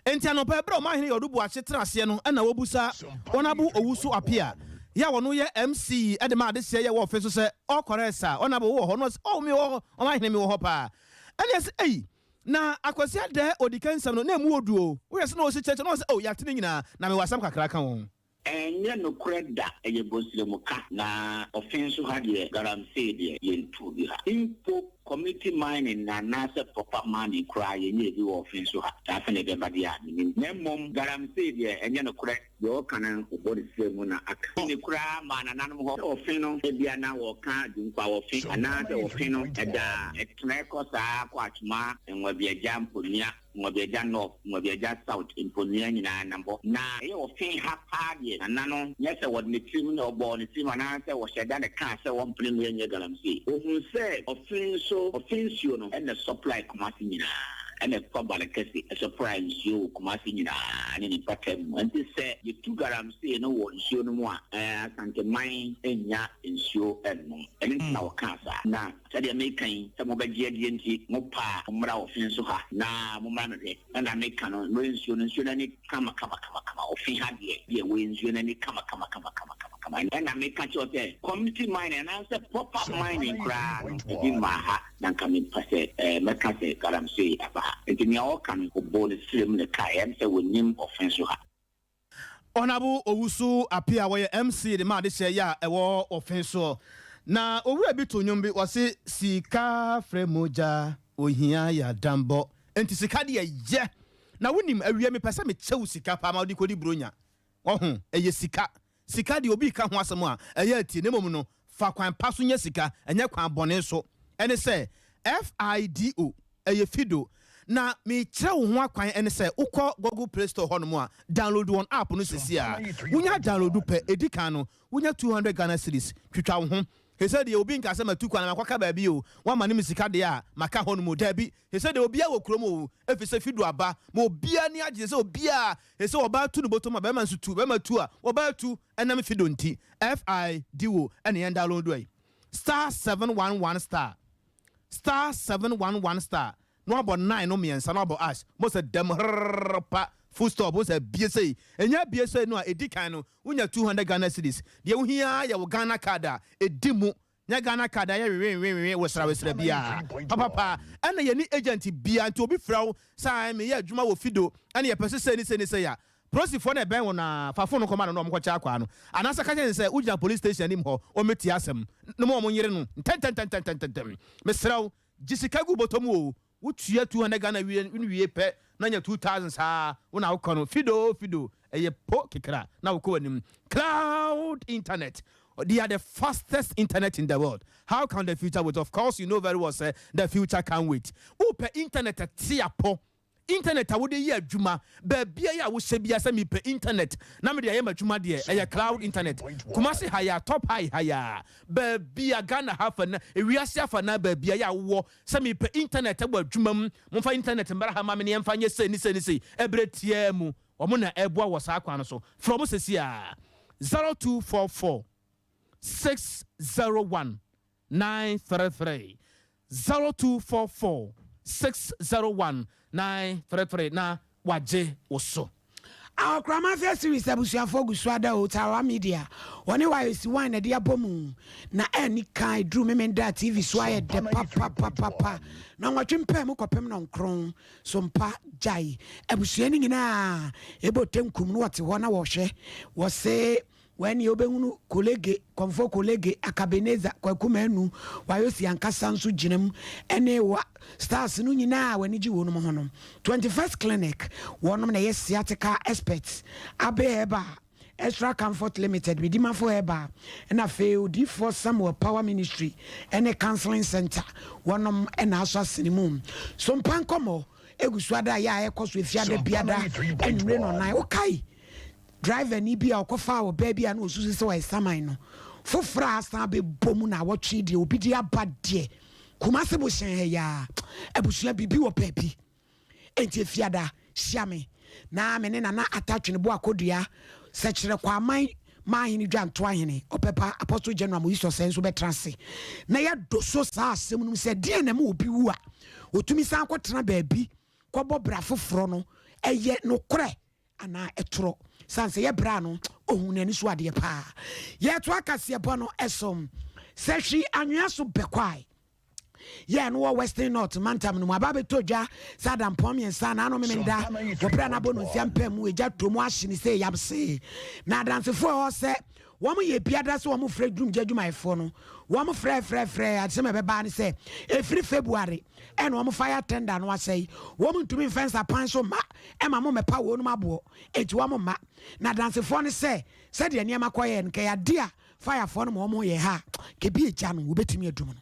enti anopa bra ma hene yodubu a chetra ase no na wobusa onabu owusu apia ya wono ye MC ede ma de se ye wo fe so se okoresa onabu wo ho no o mi wo o ma hene mi wo ho pa ene se ei na akwasi ade odikansam no na mu oduo wo yesi na o se cheche no se o ya tene nyina na me wasam kakra kan won enye no kreda eye bosire muka na offense ha de garamse de yentu bi ha impo community mining na nasa proper money cry yenye bi offense ha ta fa ne be ba dia ni mom garamse de enye no kre yo kanan obodi se mu na aka ni kra ma na nanom ho offense e bia na wo ka dinkwa offense ana de offense eda etna ko sa kwa atuma enwa bia jampo nia Mobeja North, Mobeja South, in Ponian number. Now, you think half party, and nano, yes, I was the team or born the team, and answer was said that the cancer one premier in your galamsey. Who said, offense you know, and the supply Kumasina. And a public case, a surprise you, Kumasina, and any pattern. And they said, you two galamsey, no one, show no more, and the mine, and ya, and show, and more. And it's now cancer. Now, said you're making some of the GNT, Mopa, Mra offense, na and I make canon wins you and any come or fee had ye wins you and any come and I make catch there community mining and answer proper mining crown in my heart than coming per se Macase Galamsey about it in your can board the slim the Kai and say with name offense you have. Onabu Owusu appear where MC the man they say ya a war offense na owu ebitu nyumbi wase sika fremoja ohia ya dambo enti sika de ye na wonim awie me pese me chew sika pa ma odi kodi bronya ohun eye sika de obi ka ho asem a eye ati ne mom no fa kwan paso nya sika enye kwan bone so ene se FIDO eye fido na me chew ho akwan ene se ukọ Google Play Store ho no mo a download one app no sisi a wonya download pe edikan no wonya 200 Ghana cedis twitwa wo ho. He said the obi nka se matuku na makwaka ba bi o wa ma ne misika de a maka ho no mo da bi. He said the obi a wo kromo efi se fidu aba ma obi a ni agye se obi a he say oba tu no bottom ba ma nsu tu ba ma tu a oba tu enam fido nti FIDO ene en download way *711 *711 no abo 9 no miensa no abo ash mo se dem pa full stop was a BSA and ya BSA no edikan no unya 200 Ghana cedis de wo hia ya wo Ghana card a edimu nya Ghana card ya we wesra bia papa ana ye ni agent bia nti obi frawo sai me ya adwuma wo fido ana ye pese se ya prosifo na ben wona fafo no koma no mo kwacha akwa no anasa ka chen se uja police station nim ho o meti asem no mo nyere no ten mesrawo jisika gu botom o wutua 200 Ghana wie pe na nya 2000 sa wona wokono fido eye po kekra na woko anim cloud internet. They are the fastest internet in the world. How can the future wait? Of course, you know very well, sir, the future can't wait. Upe internet at Tiapo. Internet a wode ye adwuma ba bia ya wo hye bia me pe internet na me de ye madwuma de e cloud internet kumase haya top high ba bia Ghana hafa na ewiase afa na ba bia ya wo se me pe internet e adwuma mu mfa internet mbara ha ma me ne mfa nye se ebretie mu omo na eboa wo sa akwa no so from sesia 0244 601 933 0244 601 933 na waje oso. Our grandma series abusia fogusu ada Ottawa media. Oni wa yesi wan na dia bomu na any kai dru memenda TV so aye de papa. Na nwatwempa mu kopem no nkron so mpa jai. Abusia ni nyina ebotem kum no wate ho na wo hwe. Wo se when you be hunu kolege konfo kolege akabeneza kwa kumenu wayosi ankasa nso ginam ene wa stars no nyina wani gi wonu hono 21st clinic wonom na yes sciatica experts abeba extra comfort limited bidima for eba na feel d4 Samuel power ministry ene counseling center wonom ena aso asinimum so mpankomo egusuada ya ekoso efiade biada enre no nan okay driver ni bia okofa wo baby an osusu se wa saman no fofra asa be bomu na wotwe de obi de abade kumase bo hyen ya abusua bibi wo papi enti fiada siame na me ne na atachwe bo akodua se kire kwa man mahini dwan to ahene opepa apostle general mo iso senso betrase na ya doso sa asem no se de na ma obi wu a otumi san kwotena baabi kwobɔ bra foforo no eye no korɛ ana etoro sanse ye bra no ohun ani so ade pa ye to akase bɔ no esom sehwi anwea so bekwai ye no western north mantam no aba betodwa sadam pom yensa na no memenda wopra na bono siampa mu eja tomu ahye se yamse na dansefo ho se wo mo ye biada se wo mo frɛ drum jadwumaefo no wo mo frɛ adse me beba ne se efiri February e no wo mo fire tender no asai wo mo ntumi fence apan so ma e ma mo mepa wo no mabo enti wo mo ma na dansefo ne se de niam akoye nke ya dia fire fo no mo ye ha ke bi eja no wo betumi adum no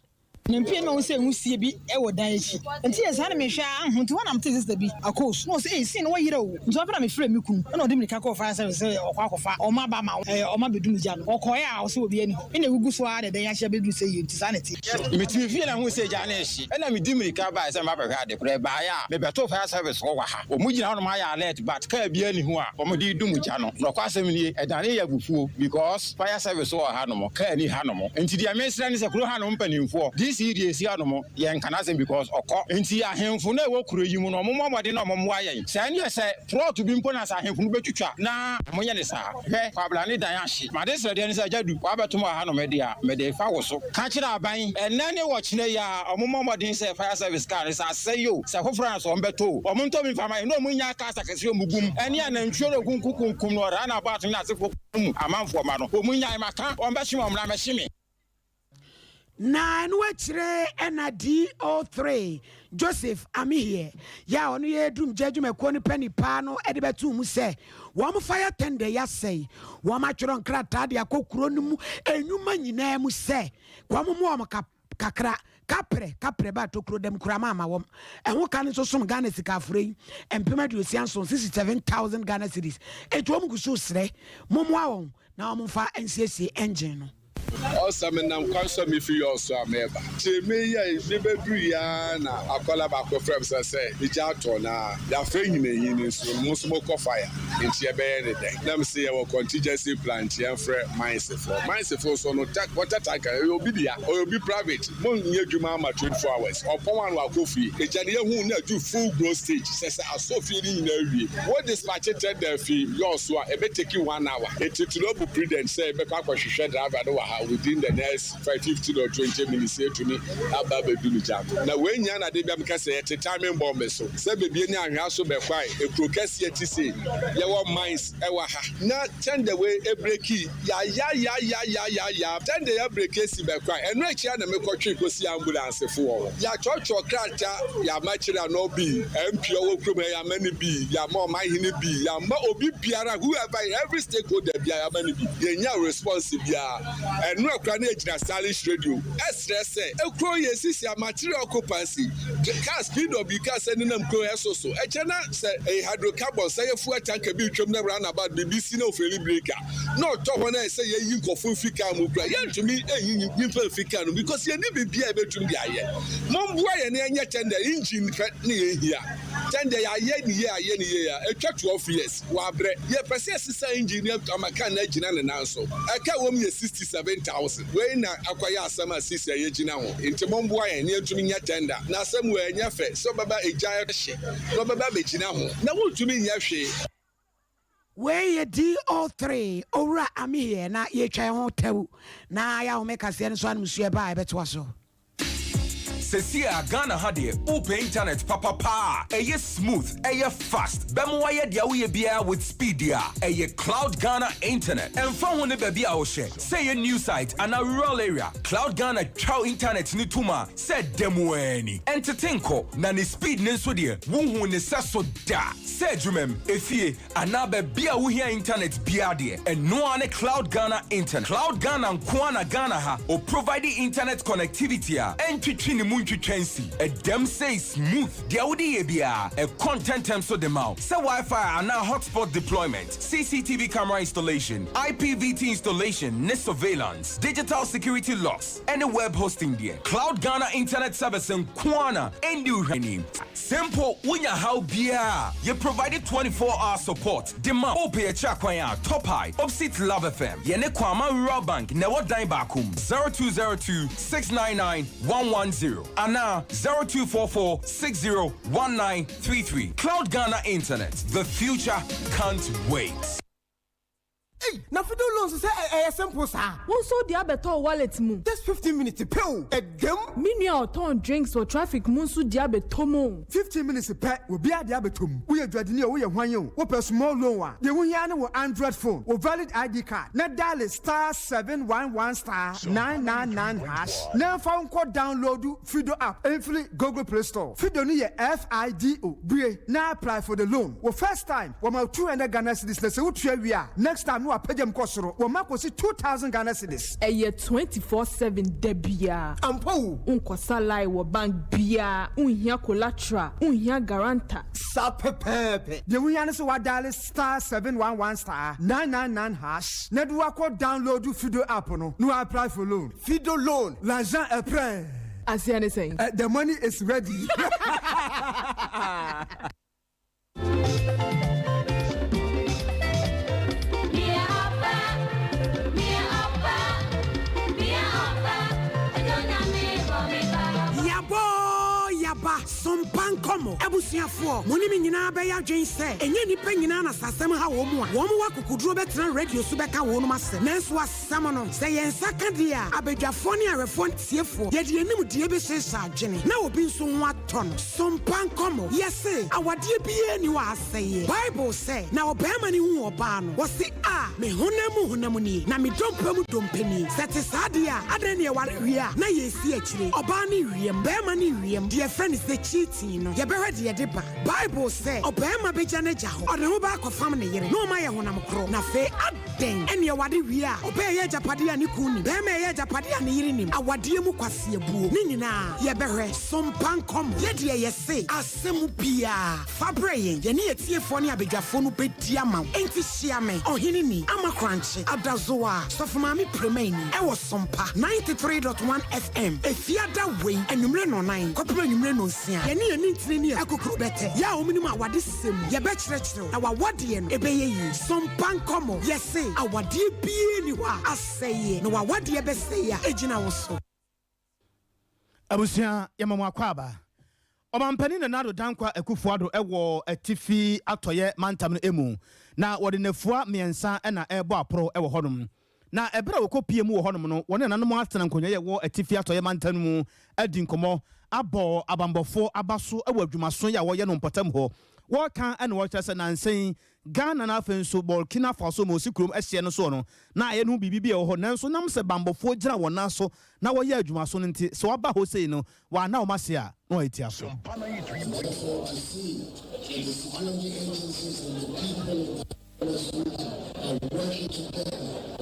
Nimpie no say husie bi e wo dan echi. Enti esa na me hwa ahunti wona mte sister bi akos. No say sin wo yire wo. Nti ofra me frɛ me kun. Na odi mirika ko fire service okwa akofa. O ma ba ma o ma bedum gya no. Okoye a o se obi ani. Ina gugu so a de dan ya hye bedu say yenti sanity. Me timi fie na hu say gya na ehyi. Na me di mirika ba se ma ba hwa de pre ba ya. Me beto fire service wo wa ha. O mu gina no ma ya alert but ka bi ani hu a o mo di dum gya no. No kwa asem ni e dan ya bufuo because fire service wo ha no mo ka ani ha no mo. Enti dia me sra ni se kuro ha no mpanimfo. Serious anomo yen kanase because okọ enti ahemfo na ewo kuro yi mu no momode na mommo ayen say ne say plot bi mpo na sa ahemfo no betwitwa na monye ne sa he kwabla ne dan ahye made sere de ne sa jadu wa betom ha no mede a mede fa wo so ka kire aban enne ne wo kine ya momode say fire service car ne sa say yo say foforo na so mbeto omonto mi fama no munya ka sakase omugum ene anantwo no kunkunkum no ra na ba to na sefo mu amanfo ma no omunya maka ombehwe omra mehwe na no achire ena DO3 Joseph Amihie ya onu ye dum jadwuma ko ni pani pa no e de betu mu se wo mo fire tender ya sei wo ma tworo nkrata de akokuro no mu enwuma nyina mu se wo mo kakra kapre ba tokuro dem kurama ma wom ehwo kan so som Ghana sika afrei empema de osianso 67,000 Ghana cedis etu om guso sre momo awon na om fa NCC engine no Osame nam kwanso mi fi yoso ameba cheme ya ibebedru ya na akola ba ko frem se ija to na ya fe nyine so musumo ko fire nti e be ne den nam se ya wo contingency plan ya frɛ mines for so no tak water tank obi dia obi private mon nye dwuma ma 24 hours opon wan wa kofi eja ne hu na do full growth stage se asofie ni nyina wie what dispatched the fi yoso a e be take 1 hour etitulo prudent say be kwa hwehwe driver no wa within the next 15 or 20 minutes to me about the jam. Now when you na de bia meka say timing bomb so say baby ni anhwa so be kwai e krokase ati say ye wo mines e wa ha na turn the way e breaki ya turn the breaki si be kwai eno achi na me kwotwe kosi ambulance fo ya chocho krata ya machira no bi MP wo krom ya mani bi ya ma ma hini bi ya ma obi biara whoever every stakeholder bia ya mani bi ye nya response bia no akra na ejina stylish radio stress ekro yesisi material occupancy the car speed of car sending them go so echena say a hydrocarbon say fuel tank bi twem na run about BBC na ofeli breaker no to hona say yi nkofo fika mu kra yentumi eyin nyimfa fika no because ye ni bibia e betum bia ye mombua ye na enye tender engine na ehia tender ya ye ni ya etwa 12 years wa bre ye pese sisa engineer amaka na ejina ne nanso aka wom ye 67,000 we na akwaya asama sisi ya jina ho intimomboa ya ni atumi nya tender na asem we anya fe so baba eja hye no baba be jina ho na wotumi nya hwe we ye DO3 owura Amihie na ye twa ho tawu na ya ho meka se nso anum sue ba e beto so Sesia Ghana hade open internet papa eye smooth eye fast bemo waye dia wo ye bia with speed ya eye Cloud Ghana internet and fa ho ne ba bia wo hye say a new site and a rural area Cloud Ghana chow internet ni tuma said demo ani entertainko na ne speed ne so de wo hu ne seso da say dwumem efie ana ba bia wo hia internet bia de and no ane Cloud Ghana internet Cloud Ghana nkwana Ghana ha o provide internet connectivity a entwitwi ne mu Muntwitwensi. A dem say smooth. Diawudi ebia. A content term so dem out. Say Wi-Fi and now hotspot deployment. CCTV camera installation. IPVT installation. Net surveillance. Digital security locks. And a web hosting there. Cloud Ghana internet service in Kwana. Endu name. Simple. Unya how bia. You provided 24-hour support. Demand. Ope a chakwanya. Top high. Opposite Love FM. Yene Kwama Rural Bank. Never dine bakum. 0202-699-110. And now 0244-601933. Cloud Ghana Internet. The future can't wait. Hey, na fido loans say simple sir. Won so dia beto wallet mu. Just 15 minutes pay. Egem. Mini or turn drinks for traffic mu so dia beto mu. 15 minutes pay we be dia beto mu. We adwadini we hwan yo. We per small loan wa. De wo hia na wo Android phone. Wo valid ID card. Na dial *711*999#. Na phone code download Fido app. Free Google Play Store. Fido ni ye FIDO. Brie na apply for the loan. Wo first time wo ma 200 Ghana cedis na se wo twa wi a. Next time no apagem kosoro. Wo ma ko si 2000 Ghana cedis. Eye 24/7 debia. Ampo unkosa lai wo bank bia. Unhia collateral, unhia guarantor. Sapepepe. De wo hia ne so wa dial *711*999#. Na do akọ download Fido app no. No apply for loan. Fido loan. L'argent est prêt. As you saying. The money is ready. Sompan komo ebusuafo monimi nyina be ya dwen se enye nipa nyina na sasem ha wo mu a wo mu wakukuduro betra radio so beka wo no mase nanso asam no se yen sakade a abedwafo ne arefo tiefo ye de enim de be sesa adwene na obi nso ho ato no sompan komo yese awade bie ni wa aseye Bible say na obema ni hu oba no wo se a me honam ni na me dompam dompani sete sade a adene ye ware wi a na yesi akire oba ni wiem bema ni wiem de friend is the cheating no ye be ready ye deba Bible say obema be jana jaho ode ho ba akofam ne yere no ma ye honam kro na fe aden ene ye wade wi a obe ye japade ani kuni be me ye japade ani yere nim awade mu kwase abuo ni nyina ye be hwe sompan kom ye de ye se asemu bia fabrayen ye ne ye tiefo ne abedwafo no bedi ama enti hia me ohini ni amakranche adazoa sofomami premaini e wo sompa 93.1 FM efiada we enumre no 9 kopra enumre no sia ye ne ye ntini ne akokuru bete ya ominim awade sisem ye be kyerɛkyerɛ na wawade no ebeye yi sompan komo ye se awade bie ni wa aseye na wawade be se ya ejina wo so abusia yamamu akwaba Omampani na nado dankwa ekufuado ewo etifi atoye mantam no emu na wode nafua miensa na ebo apro ewo honum na ebra wokopie mu wo honum no wone nanom atena nkonwa ye wo etifi atoye mantam mu adi nkomo abo abambofo abaso ewo adwumaso ya wo ye no mpatam ho wo kan ene wo kyerese nansen Ghana na afenso Burkina Faso mo sikrom ehye no so no na aye no bibi e wo ho nanso nam se bambofo gira wona so na wo ye adwumaso no nti se waba ho sei no wa na o mase a no etia so are working together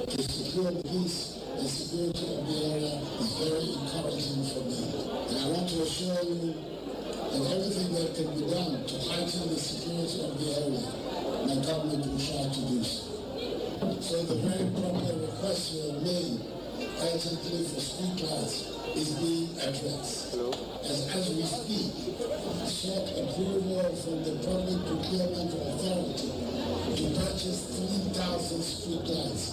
to secure peace and security of the area is very encouraging for me. And I want to assure you that everything that can be done to heighten the security of the area, my government will try to do so. So the very proper request you have made urgently for street lights is being addressed. As we speak, sought approval from the Public Procurement Authority to purchase 3,000 street lights.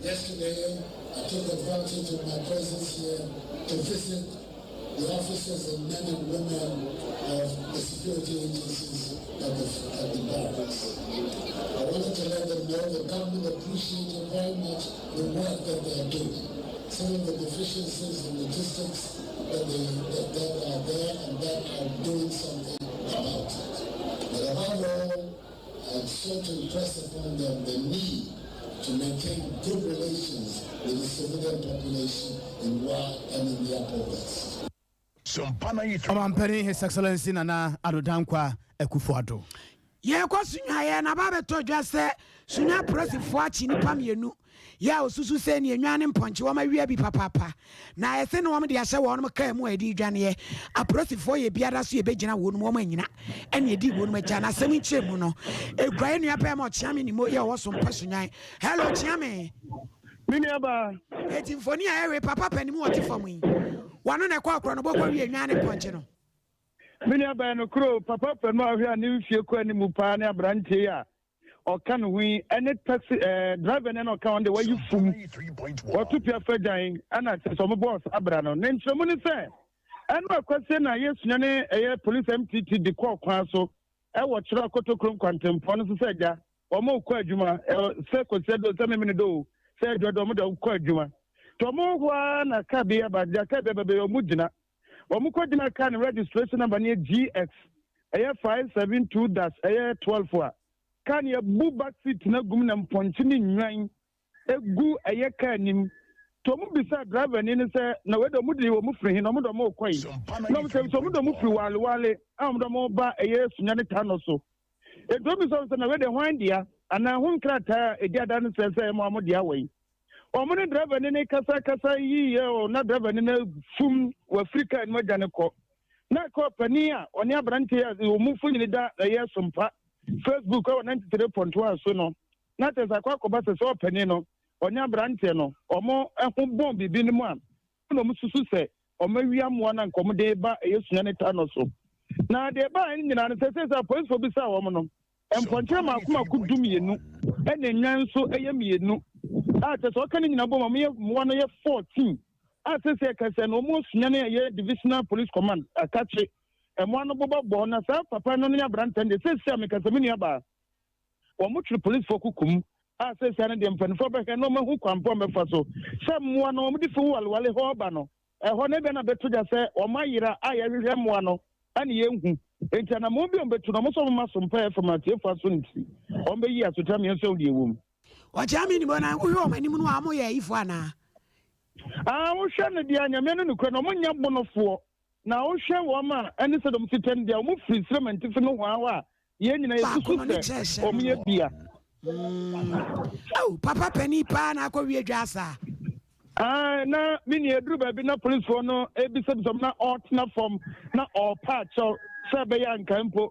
Yesterday, I took advantage of my presence here to visit the officers and men and women of the security agencies at the barracks. I wanted to let them know the government appreciated very much the work that they are doing. Some of the deficiencies and logistics that are there and that are doing something about it. But above all, I sought to impress upon them the need to maintain good relations with the civilian population in Wa and in the Upper West. Omampani His Excellency Nana Adodankwa Ekufuado. Ye ko sunya ye na ba beto dwa se sunya prosifo achi nipa mienu ya osusu se ne enwane mponche wo ma wia bi papapa na ese ne wo de ahye wo no ka mu adi dwane ye aprosifo ye biara so ye begina wo no wo ma nyina ene edi wo no ma jana sem nche mu no egwae nua pa ma chiame ni mo ye wo so mpa sunya. Hello chiame mini aba eti mfoni a ewe papa pani mu oti fam yi wano na kwa akro no bokwa wi enwane mponche no mini aba no kro papa panu ahwe ani mfie kwa ni mu pa ne abrante ya or can we any taxi driver and or count the way you fum or to pay for dying and I said some boss abrano name someone say and my question yes nyane police MTT the call so I watch ra koto krom kwantem pon so say ja o mo kwa adwuma say ko say do say me do say do mo do kwa adwuma to mo hwa na ka bia ba ja ka bebe o mu gina o mu ko gina kan registration number near GX 572-12 kan ye bu backseat na gum na mponchi ni nwan egu eye kan nim to mu bisa driver ni se na we do mu di wo mu free no mu do mu kwai no mu se so mu do mu free wale am do mu ba eye sunya ne ta no so e do bi so na we de hwan dia ana hun krata e dia dan se mu dia wai o mu ni driver ni kasa yi ye o na driver ni na fum wa Africa ni ma jane ko na ko pani a oni abrante ya o mu fu ni da eye sumpa Facebook 93.1 so no na tesa kwa ko ba se so pani no onya brante no omo ehun bom bibi ni mu a no mu susu se omo wia mo na nkom de ba yesunya ne ta no so na de ba ni nyina ne se police for bi sa wo mo no emponche ma kuma kudum yenu ene nyan so eye mienu a tesa o kan nyina bom mo no ye 14 a se ka se no mo sunya ne ye divisional police command akache emo no bobo na sa papa no nya brante de se me ka se me ba o mo tru police for kukum a se se na de mpanfo be no ma hu kwampo me fa so se mo no mo di fu walwale ho ba no e ho ne be na beto ja se o mayira a ya hwehwe mo no ani ye hu enti na mo bi on beto no mo so mo maso mpa e fa tie fa so nti o be yi asota me so de ewum o jami ni bona wo hwe o mani mu no amo ye ifo ana wo hwe ne dia nya me no kro no mo nya bonofo na wo hwe wo ma ene se dom siten dia mo free instrument fi no wa ye nyina ye susu o me bia oh papa penny pa na ko wie dwasa na mini edru ba bi na police for no ebise some na na form na all part so se be ya nkampo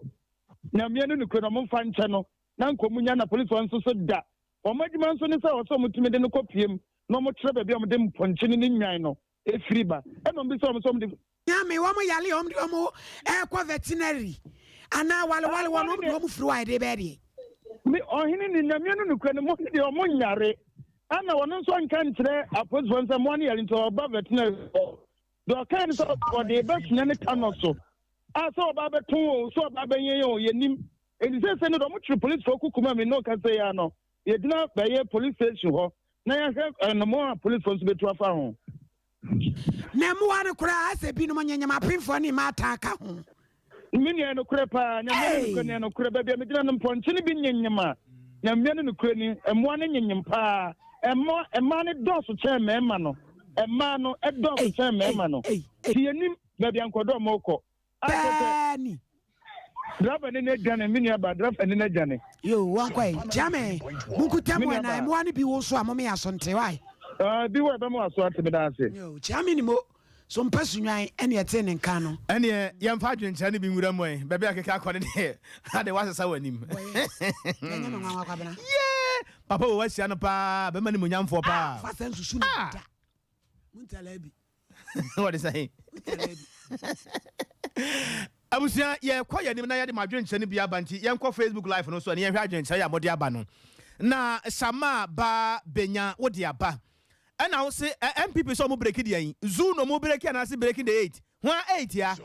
na me no kro no mo fa nche no na nkomunya na police for so da o madwuma nso ne se o so mutumi de no kopiem no mo tre ba bi o de mponche ni nwan no e free ba e no bi so mo de nyame wo mo yale o mo e kwa veterinary ana wale wo no mo free wa de be de mi ohini ni nyame no nukwa ne mo de o mo nyare ana wono nso nka ntre apostle nse mo ne yare nto oba veterinary do kan so o de be snya ne kano so a so oba be ton o so oba be yen o yenim eni se ne do mo tru police for kukuma mi no ka se ya no ye dina be ye police station ho na ya he no mo police for so be tu afa ho na mo wan kura ase bi no mo nyanyama pinfo ni ma ta ka ho mini no kure pa nyame no kure ba bia me dina no ponche ni bi nyanyama nyame no kure ni emo ne nyanyam pa ema ne doso che mema no ema no e doso che mema no ti yenim ba bia nkodo moko ani driver ne gane mini aba driver ne na gane yo wan kwai jame buku temo na emo ani bi wo so amome asonte wai bi wo be mo aso atime da ase yo jame ni mo so mpasu nwan ene ete ne nka no ene yemfa adwencha ne bi nwura mo e bebe akeka akode ne ade wasesa wanim enye no nwa kwabena papa wo wasia no pa be mani munyamfo pa fa sen susu na da muntalabi what is saying abusia ye kwa yanim na yade madwencha ne bi abanti yenko Facebook live no so ne yehwa adwencha ya mode aba no na sama ba benya wode aba and I will say MPP so mo break the yin zoo no mo break and I see breaking the 8 one 8 ya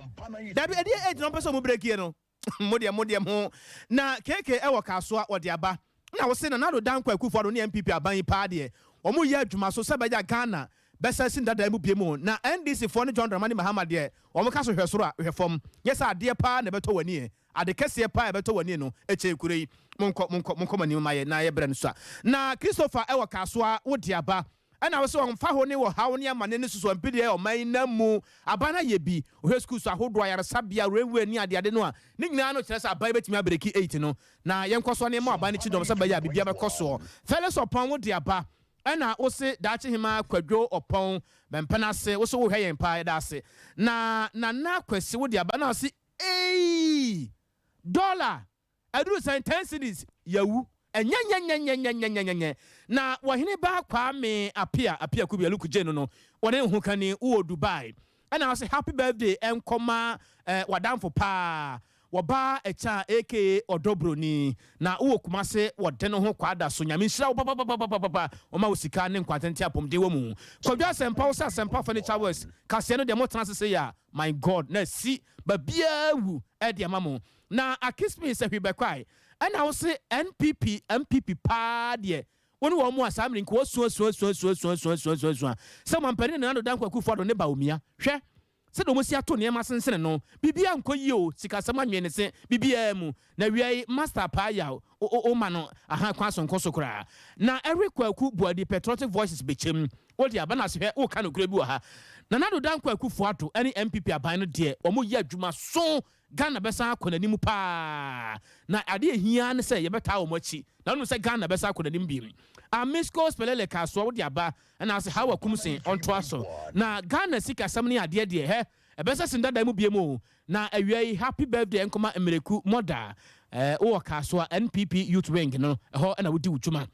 that be 8 no person mo break here no modiam ho na keke e waka so ode aba na wo say na do dan kwa akufo do ne MPP aban pa de o mo ye adwuma so se beja Ghana besa sin dada mu bie mu na NDC for ne John Dramani Mahama de o mo ka so hwesoro a hwefom yes ade pa na beto wani ade kese pa beto wani no eche kurei monko mani maye na ye bre no so na Christopher e waka so a ode aba ana wo so onfa ho ne wo hawo ne amane ne susu ampede e oman na mu abana ye bi o school so ahodo ayaresabia rewe ni ade no a ne nyina no kire se aban betimi abreki 8 no na yenkoso ne mo aban ne chidom se ba ya bibia be koso feles upon wo de aba ana wo se daache hima kwadwo opon bempana se wo so wo hwe yen pa da se na kwasi wo de aba na se dollar aduru san 10 cedis yawu enya na wahene ba kwa me apia kubia luku no wone hu kani wo Dubai and I say happy birthday enkoma wadamfo pa waba echa aka odobroni na wo kuma se wode no ho kwada so nyame nhira wo papa o ma osika ne nkwatente apomde wo mu kodwa sempa wo sempa furniture works kase no de mo trans say ya my god na si ba bia wu e de mamo na akismi se hwebekwai and I say MPP pa de woni wo mu asamri nko so someone pere na no dan kwaku fodo ne ba omia hwe se do mo si ato ne ma sensene no bibia nko yi o sika sama nwe ne se bibia mu na wiai master pa ya o ma no aha kwa so nko so kra na every kwaku buadi patriotic voices bechem o dia ba na se hwe o ka no kra bi wa ha na do dan kwaku fodo any MPP aban no de o mo yi adwuma so Ghana besa akona nimu pa na ade ehia ne se yebeta wo machi na no se Ghana besa akona nimu bi Amisco spelele kaso wo de aba na se hawa kumsen onto aso na Ghana sika samne ade de he ebesa sindada mu biemu na awiai happy birthday enkoma emereku moda wo kaso NPP youth wing no ho na wodi wutuma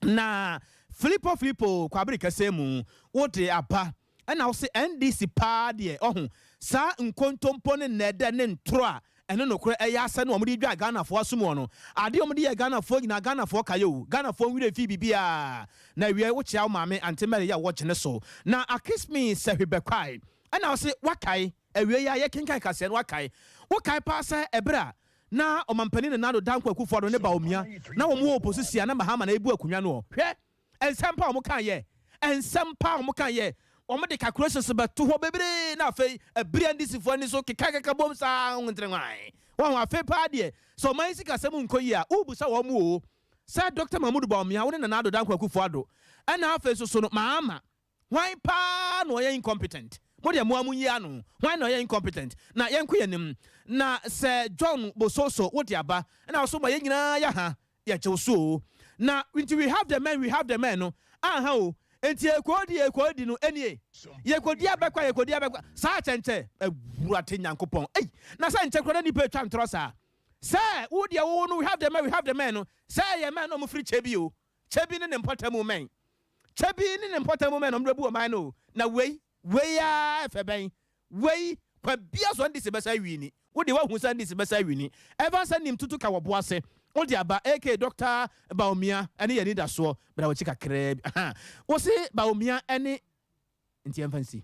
na Filippo kwa America semu wo de aba na wo se NDC pa de ohun sa nkontompo ne neda ne ntroa eno nokore eya ase no omudi dwa Ghana fo asomo no ade omudi ye Ghana fo nyina Ghana fo kayo Ghana fo wire fi bibia na wie wo chia maame antemere ya wo chene so na akismi se hwebekwai ana wo se wakai ewie ya ye kenkan kase no wakai wakai pa se ebra na omampani ne nado dankwa akufo do ne ba omia na wo mo opposition na mahama na ebu akunwa no hwe ensempa o mo kan ye ensempa o mo kan ye omo de calculations beto ho bebre na afei ebria ndisifo ni so kekaka bom sa ntrenwan wa afei pa de so man sika sem nkoyi a ubusa wo mu o sa Dr. Mahmoud Bawumia wo ne na ado dankwa akufo ado ana afei so no maama wan pa no ye incompetent mo de mo amunyi ano wan no ye incompetent na yenko yenim na Sir John Bososo wo de aba na so ma ye nyina ya ha ya chewso na we have the men no aha o enti ekodi no enie yekodi abekwa sa chenche ewurate nyankopon na sa nche kro ni pe twa ntro sa wo de wo no we have the men no say ye men no mo free chebi o chebi ne important men no mrebu o man no na wei ya efeben wei kwa bia so ndise besa wini wo de wa hu sa ndise besa wini ever send him tutu ka wo boase o de aba AK Dr. Bawumia ene ye da so bra wo chika kreb wo se Bawumia ene nti emfansi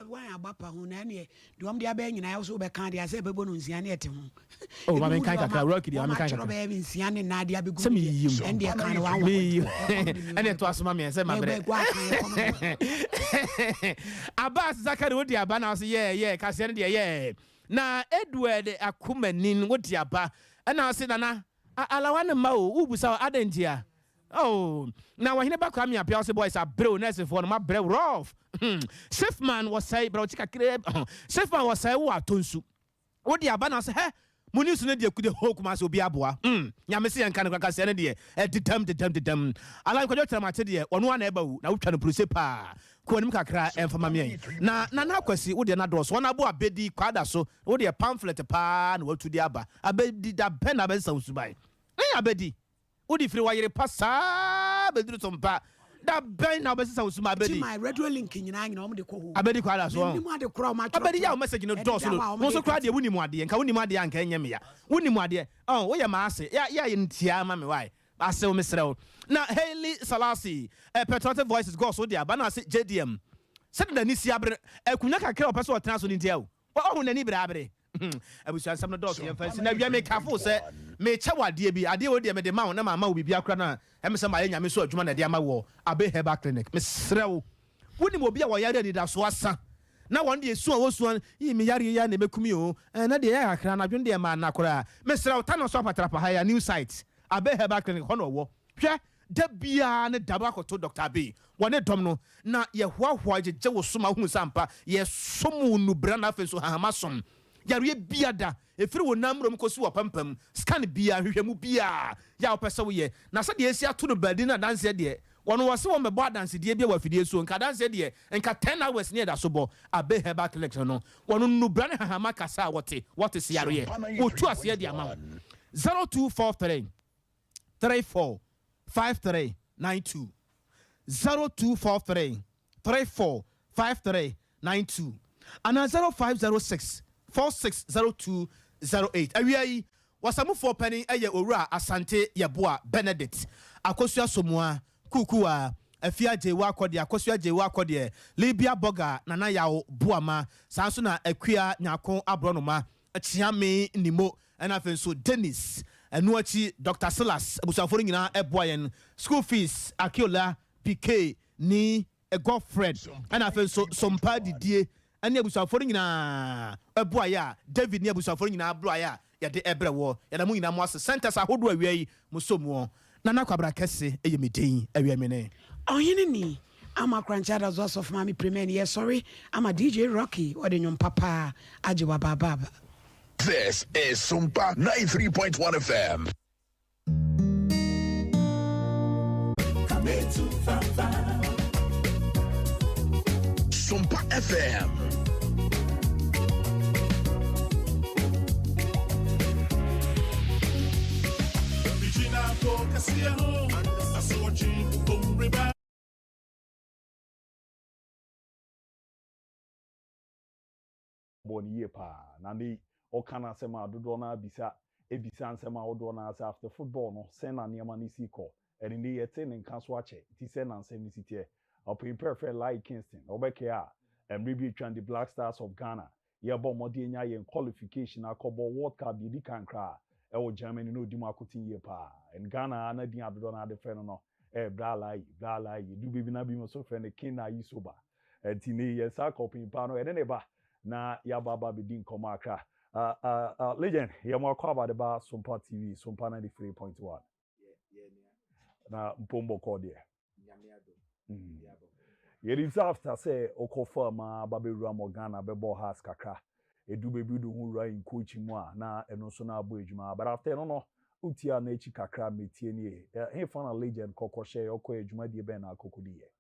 wan abapa hu na ene de om de aba nyina wo so be kan de ase bebo no nsia ne ete hu o ma men kan kaka rock di am kan kaka be nsia ne na de abegu en de kan wa ene to asoma me se ma bre Abbas Zakari wo de aba na so ye ka se ne de ye na Edward Akumanin wo de aba na se nana alawane ma o ubusa adentia na wahine ba kwa mi apia se boys a bro nurse for no ma bre rough chef man was say bro chika kreb chef man was say wo atonsu wo dia ba na se he muni su ne de kude ho kuma so bi aboa nyame se yanka ne kwaka se ne de dedam ala ko jotara ma te de ono ana eba wu na wutwa no prose pa ko nim kakra emfama me na kwasi wo de na do so na bo abedi kwada so wo de pamphlet pa na watu de aba abedi da pen na be sansu bai abedi wo di free wayere pasa bedru tompa da ben na be sansu ma abedi my radio link nyina nyina o de ko ho abedi kwada so ni mu ade kura o ma abedi ya o message no do so no so kura de woni mu ade nka woni mu ade anka enyem ya woni mu ade wo ya ma ase ya ntia ma me why ase o mesrew na Hailey Salasi patriotic voices go so dia ba na ase JDM se da ni si abre akunya kakra o pese o tena so ni ntia o hu na ni bra abre abusuan sam no dog ye fancy na wi me kafo se me chawade bi ade wo de me de ma na ma wo bibia kra na em se ma ye nyame so adwuma na de ama wo abe herbal clinic mesrew woni mo bia wo yare ni da so asa na won de esu wo suan yi me yare ya na mekumi o na de ya kakra na dwon de ma na kra mesrew ta no so patrapa ha ya new site abe herbal clinic hono wo hwe da bia ne daba koto Dr. B wone dom no na ye hoahoa je wo soma hu sampa ye somu nu bra na fe so hahama som yare bia da efiri wo namrom kosi wo pampam scan bia hwehwemu bia ya opese wo ye na se de esi ato no badi na danse de wono wose wo mebo danse de bia wa fidie so nka danse de nka 10 hours ne da so bo abe heba collection no wono nu bra ne hahama kasa wote se yare ye otu ase de ama 0243 34 5392 0243 34 5392 and 0506 460208 awiai wasamu for penny eye owura asante yeboa Benedict akosua somua kukua afia jewa akode akosua jewa akode Libya Boga nana yawo buama sanso na akua nyako abronoma achiame nimo ena fenso Dennis enuachi Dr. Silas abusafo nyina eboyen school fees Akiola PK ni Godfred ena fenso sompa didie ene abusafo nyina eboya David ni abusafo nyina abroya yade ebrewo yada mu nyina mo ase centers ahodo awiai musomuo nana kwabra kese eyemedin awiamene ohene ni ama kranchada zoso of mami premier yes sorry ama DJ Rocky odenyom papa ajewa baba. This is Sumpa 93.1 FM. Sumpa FM. Boni pa nani okana sema dodo na ebisa nsema odo na asa after football no sen na niama ni siko eri ni yete ne nkanso ache ti sen na nsem ni sitie o prepare for Laryea Kingston obeke a review twan the Black Stars of Ghana ye bo modi enya ye qualification akobo World Cup bi kankra e wo Germany no di makotin ye pa en Ghana na din adodo na de fe no bra Laryea du bibi na bi mo so fe ne kina yisoba enti ni ye sa kopin pa no e ne ba na ya baba bidin koma akra legend ya mo kwa ba de ba Sumpa TV Sumpa 93.1 na mpombo kode yeri after say okofa ma baberu amogana bebo has kakra edu bebidu hu ra in coach mu a na eno so na abo ejuma but after no utia na echi kakra metie ni he fan legend kokoshe okọ ejuma die be na akokodi ye